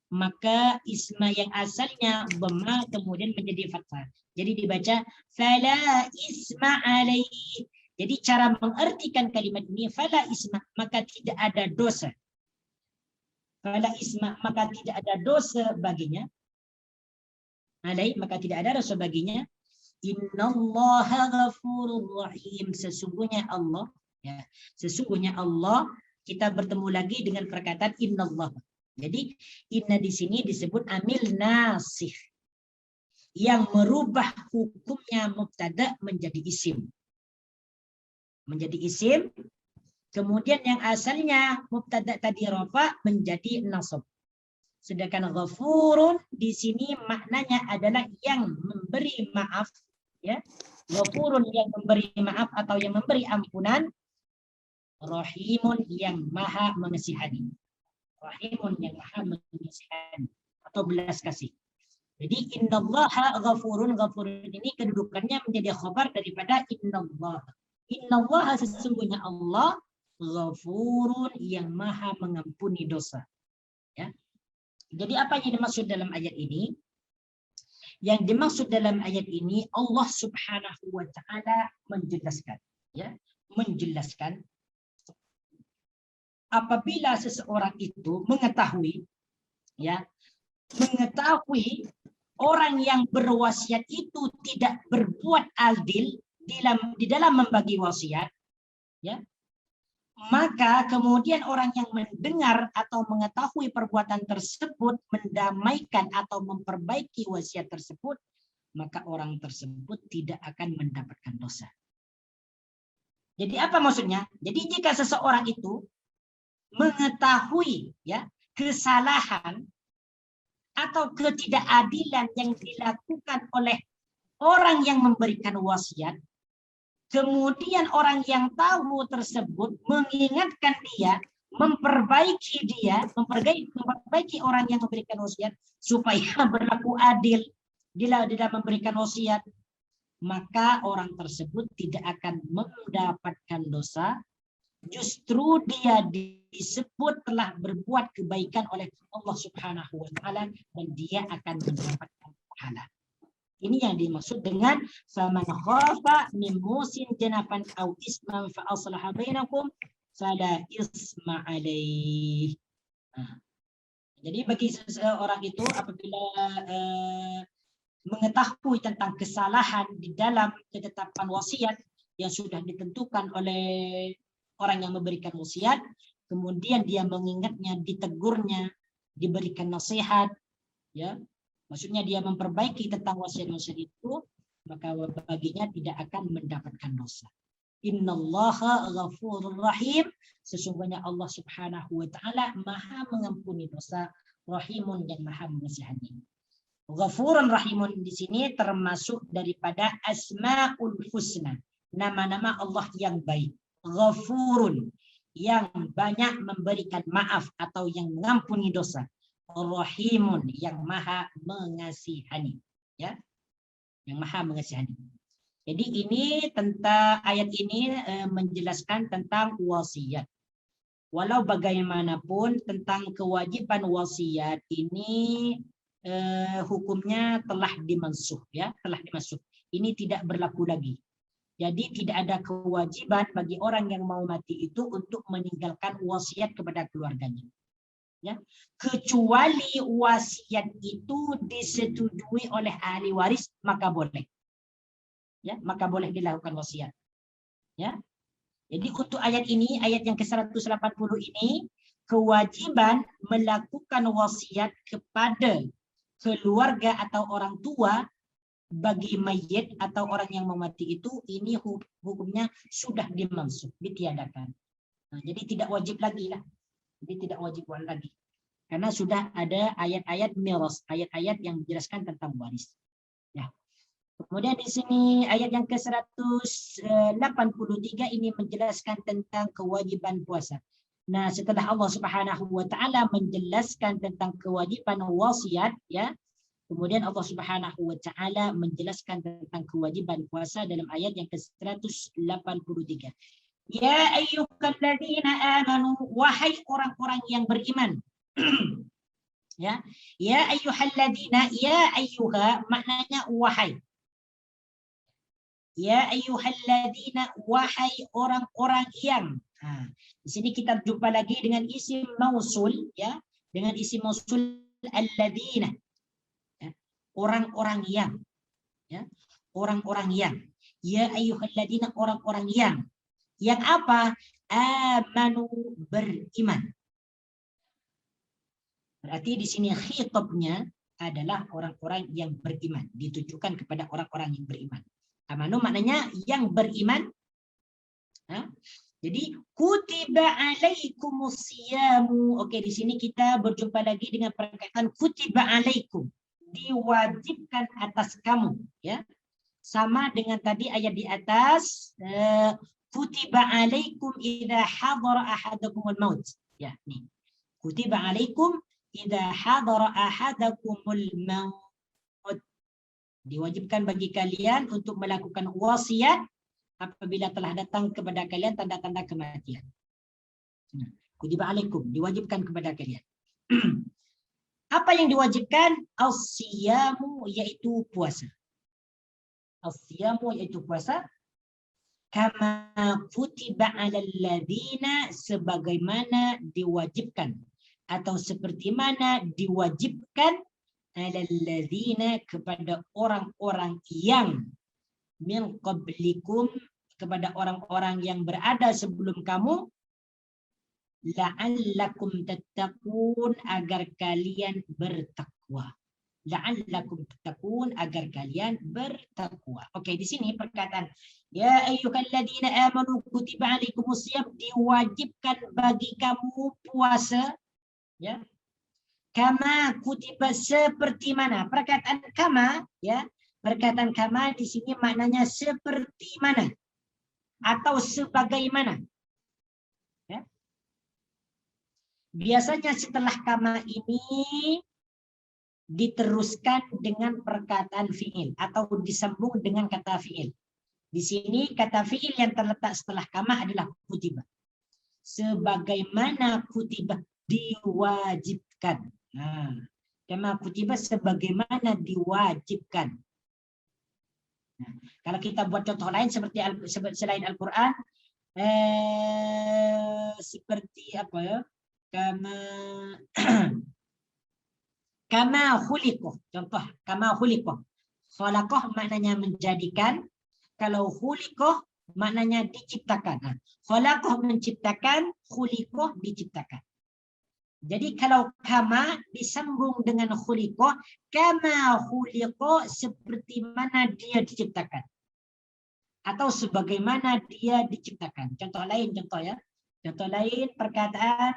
maka isma yang asalnya dhamma kemudian menjadi fathah. Jadi dibaca fala isma alaihi. Jadi cara mengartikan kalimat ini fala isma, maka tidak ada dosa. Fala isma, maka tidak ada dosa baginya. Alai, maka tidak ada dosa baginya. Innallaha ghafurur rahim, sesungguhnya Allah, ya, sesungguhnya Allah. Kita bertemu lagi dengan perkataan innallah. Jadi inna di sini disebut amil nasih, yang merubah hukumnya mubtada menjadi isim. Menjadi isim. Kemudian yang asalnya mubtada tadi rafa menjadi nasab. Sedangkan ghafurun di sini maknanya adalah yang memberi maaf, ya. Ghafurun yang memberi maaf atau yang memberi ampunan. Rahimun yang maha mengasihani. Rahimun yang maha mengasihani atau belas kasih. Jadi innallaha ghafurun, ghafurun ini kedudukannya menjadi khabar daripada innallah. Innallaha, sesungguhnya Allah, ghafurun yang maha mengampuni dosa. Ya. Jadi apa yang dimaksud dalam ayat ini? Yang dimaksud dalam ayat ini Allah Subhanahu wa taala menjelaskan, ya, menjelaskan apabila seseorang itu mengetahui, ya, mengetahui orang yang berwasiat itu tidak berbuat adil di dalam membagi wasiat, ya, maka kemudian orang yang mendengar atau mengetahui perbuatan tersebut mendamaikan atau memperbaiki wasiat tersebut, maka orang tersebut tidak akan mendapatkan dosa. Jadi apa maksudnya? Jadi jika seseorang itu mengetahui, ya, kesalahan atau ketidakadilan yang dilakukan oleh orang yang memberikan wasiat, kemudian orang yang tahu tersebut mengingatkan dia, memperbaiki orang yang memberikan wasiat supaya berlaku adil dalam memberikan wasiat, maka orang tersebut tidak akan mendapatkan dosa. Justru dia disebut telah berbuat kebaikan oleh Allah Subhanahu wa taala dan dia akan mendapatkan pahala. Ini yang dimaksud dengan faman khafa min musin janafan aw isman fa aslaha bainakum fala isma alaih. Jadi bagi seseorang itu apabila mengetahui tentang kesalahan di dalam ketetapan wasiat yang sudah ditentukan oleh orang yang memberikan wasiat, kemudian dia mengingatnya, ditegurnya, diberikan nasihat, ya, maksudnya dia memperbaiki tentang wasiat-wasiat itu, maka baginya tidak akan mendapatkan dosa. Innallaha ghafurur rahim, sesungguhnya Allah Subhanahu wa taala Maha mengampuni dosa, Rahimun yang Maha mengasihani. Ghafurun Rahimun di sini termasuk daripada Asmaul Husna, nama-nama Allah yang baik. Ghafurun, yang banyak memberikan maaf atau yang mengampuni dosa. Rahimun, yang Maha mengasihani, ya, yang Maha mengasihani. Jadi ini tentang ayat ini menjelaskan tentang wasiat. Walau bagaimanapun tentang kewajiban wasiat ini hukumnya telah dimansuh, ya, telah dimansuh. Ini tidak berlaku lagi. Jadi tidak ada kewajiban bagi orang yang mau mati itu untuk meninggalkan wasiat kepada keluarganya. Ya, kecuali wasiat itu disetujui oleh ahli waris, maka boleh. Ya, maka boleh dilakukan wasiat. Ya. Jadi untuk ayat ini, ayat yang ke-180 ini, kewajiban melakukan wasiat kepada keluarga atau orang tua bagi mayit atau orang yang mau mati itu, ini hukumnya sudah dimansuh, ditiadakan. Nah, jadi tidak wajib lagi lah. Jadi tidak wajib lagi. Karena sudah ada ayat-ayat miras, ayat-ayat yang menjelaskan tentang waris. Ya. Kemudian di sini ayat yang ke-183 ini menjelaskan tentang kewajiban puasa. Nah, setelah Allah Subhanahu wa taala menjelaskan tentang kewajiban wasiat, ya, kemudian Allah Subhanahu wa taala menjelaskan tentang kewajiban puasa dalam ayat yang ke-183. Ya ayyuhalladzina amanu, wahai orang-orang yang beriman. Ya, ya ayyuhalladzina, ya ayyuha maknanya wahai. Ya ayyuhalladzina, wahai orang-orang yang. Nah, di sini kita jumpa lagi dengan isim mausul, ya, dengan isim mausul alladzina. Ya, orang-orang yang. Ya, orang-orang yang. Ya ayyuhalladzina, orang-orang yang. Yang apa? Amanu, beriman. Berarti di sini khitabnya adalah orang-orang yang beriman, ditujukan kepada orang-orang yang beriman. Amanu maknanya yang beriman. Jadi kutiba alaikumus siyamu. Oke, di sini kita berjumpa lagi dengan perkataan kutiba alaikum, diwajibkan atas kamu, ya. Sama dengan tadi ayat di atas, kutiba alaikum idza hadara ahadakumul maut. Ya, nih. Kutiba alaikum idza hadara ahadakumul maut. Diwajibkan bagi kalian untuk melakukan wasiat apabila telah datang kepada kalian tanda-tanda kematian. Kutiba alaikum, diwajibkan kepada kalian. Apa yang diwajibkan? As-siyamu, yaitu puasa. As-siyamu, yaitu puasa. Kama kutiba alal ladzina, sebagaimana diwajibkan atau seperti mana diwajibkan alalladzina, kepada orang-orang yang min qablikum, kepada orang-orang yang berada sebelum kamu, la'allakum tattaqun, agar kalian bertakwa. La'allakum tattaqun, agar kalian bertakwa. Oke, di sini perkataan ya ayyuhalladzina amanu kutiba alaikumusiyam, diwajibkan bagi kamu puasa, ya. Kama kutiba, seperti mana. Perkataan kama, ya, perkataan kama di sini maknanya seperti mana atau sebagaimana. Ya. Biasanya setelah kama ini diteruskan dengan perkataan fiil atau disambung dengan kata fiil. Di sini kata fiil yang terletak setelah kama adalah kutiba. Sebagaimana kutiba, diwajibkan. Nah, kama kutiba, sebagaimana diwajibkan. Nah, kalau kita buat contoh lain seperti selain Al-Quran, seperti apa ya? Kama kama khuliqah. Contoh, kama khuliqah. Khalaqah maknanya menjadikan, kalau khuliqah maknanya diciptakan. Nah, khalaqah menciptakan, khuliqah diciptakan. Jadi kalau kama disambung dengan khuliqah, kama khuliqah seperti mana dia diciptakan. Atau sebagaimana dia diciptakan. Contoh lain, contoh ya. Contoh lain perkataan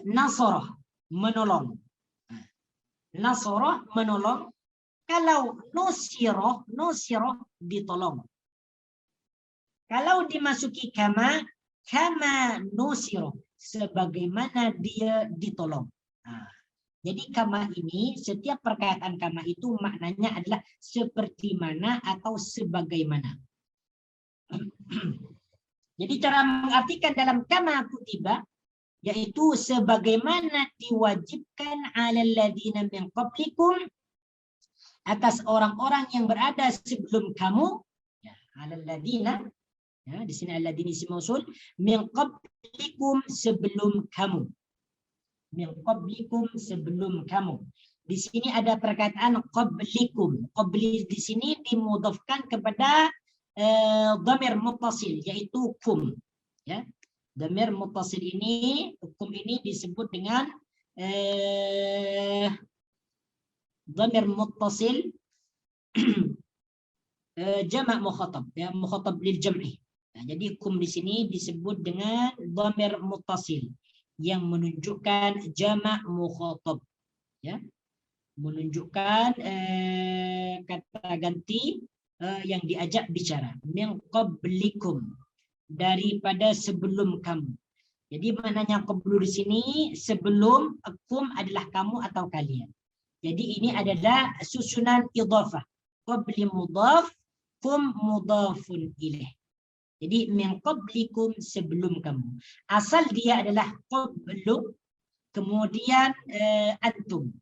nasarah, menolong. Nasarah, menolong. Kalau nusirah ditolong. Kalau dimasuki kama nusirah, sebagaimana dia ditolong. Nah, jadi kama ini, setiap perkataan kama itu maknanya adalah seperti mana atau sebagaimana. Jadi cara mengartikan dalam kama kutiba, yaitu sebagaimana diwajibkan alal ladzina min qablikum, atas orang-orang yang berada sebelum kamu, ya, alal ladzina, ya, di sini alladzina isim mausul, min qablikum sebelum kamu. Min qablikum sebelum kamu. Di sini ada perkataan qablikum. Qabli di sini dimudhafkan kepada dhamir muttasil, yaitu kum. Ya. Dhamir muttasil ini, kum ini disebut dengan dhamir muttasil jamak mukhatab, ya, mukhatab lil jam'i. Nah, jadi kum di sini disebut dengan dhamir muttasil yang menunjukkan jamak mukhatab, ya, menunjukkan kata ganti yang diajak bicara. Min qablikum, daripada sebelum kamu. Jadi maknanya qablu di sini sebelum, kum adalah kamu atau kalian. Jadi ini adalah susunan idhafah. Qabli mudhaf, kum mudhafun ilaih. Jadi min qablikum sebelum kamu. Asal dia adalah qablu, kemudian antum.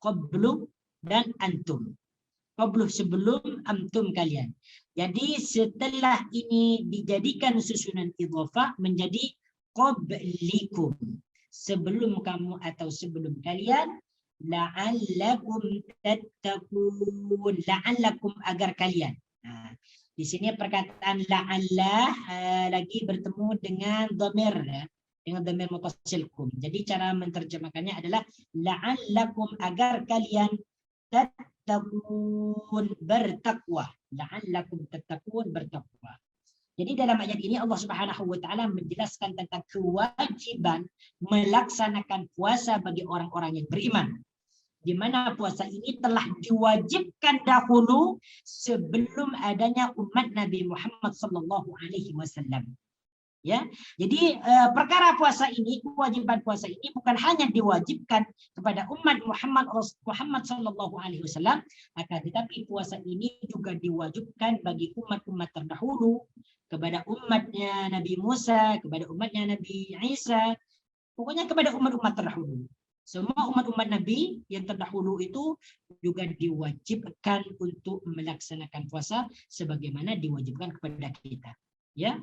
Qablu dan antum. Qablu sebelum, antum kalian. Jadi setelah ini dijadikan susunan idhafah menjadi qablikum, sebelum kamu atau sebelum kalian, la'allakum tattaqun, la'allakum agar kalian. Nah, di sini perkataan la'allah lagi bertemu dengan dhamir, ya, dengan dhamir muttasil kum. Jadi cara menerjemahkannya adalah la'allakum agar kalian tattaqun, bertakwa. La'allakum tattaqun, bertakwa. Jadi dalam ayat ini Allah Subhanahu wa taala menjelaskan tentang kewajiban melaksanakan puasa bagi orang-orang yang beriman. Di mana puasa ini telah diwajibkan dahulu sebelum adanya umat Nabi Muhammad sallallahu alaihi wasallam. Ya, jadi perkara puasa ini, kewajiban puasa ini bukan hanya diwajibkan kepada umat Muhammad sallallahu alaihi wasallam, akan tetapi puasa ini juga diwajibkan bagi umat-umat terdahulu, kepada umatnya Nabi Musa, kepada umatnya Nabi Isa, pokoknya kepada umat-umat terdahulu. Semua umat-umat Nabi yang terdahulu itu juga diwajibkan untuk melaksanakan puasa sebagaimana diwajibkan kepada kita. Ya.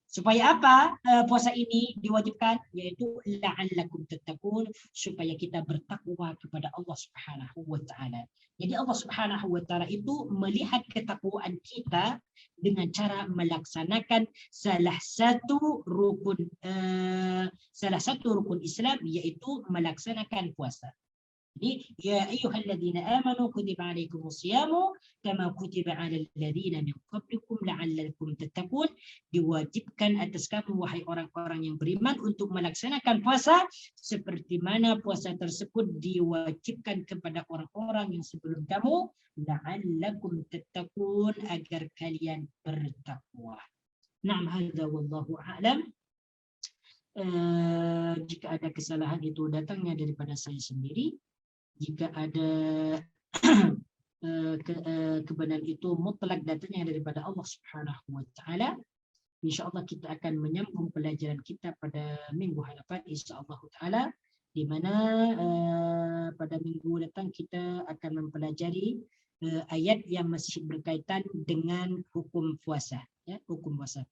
Supaya apa puasa ini diwajibkan? Yaitu la'allakum tattaqun, supaya kita bertakwa kepada Allah Subhanahu wa taala. Jadi Allah Subhanahu wa taala itu melihat ketakwaan kita dengan cara melaksanakan salah satu rukun Islam, yaitu melaksanakan puasa. Jadi ya ayyuhalladzina amanu kutiba alaikumusyamu kama kutiba alal ladzina min qablikum la'allakum tattaqun, diwajibkan atas kamu wahai orang-orang yang beriman untuk melaksanakan puasa seperti mana puasa tersebut diwajibkan kepada orang-orang yang sebelum kamu, la'allakum tattaqun, agar kalian bertakwa. Na'am, hadza wallahu a'lam. Jika ada kesalahan itu datangnya daripada saya sendiri. Jika ada kebenaran itu mutlak datangnya daripada Allah Subhanahu wa taala. Insyaallah kita akan menyambung pelajaran kita pada minggu hadapan insyaallah taala, di mana pada minggu datang kita akan mempelajari ayat yang masih berkaitan dengan hukum puasa, ya, hukum puasa.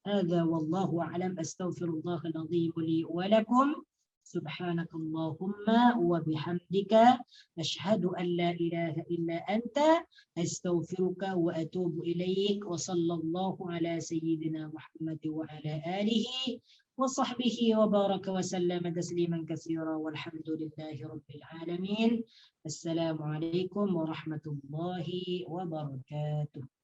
Hadza wallahu a'lam, astaghfirullahal azim li wa lakum. Subhanakallahumma wa bihamdika asyhadu an la ilaha illa anta astaghfiruka wa atubu ilaik. Wa sallallahu ala sayyidina Muhammad wa ala alihi wa sahbihi wa baraka wa sallama tasliman katsira walhamdulillahi rabbil alamin. Assalamualaikum warahmatullahi wabarakatuh.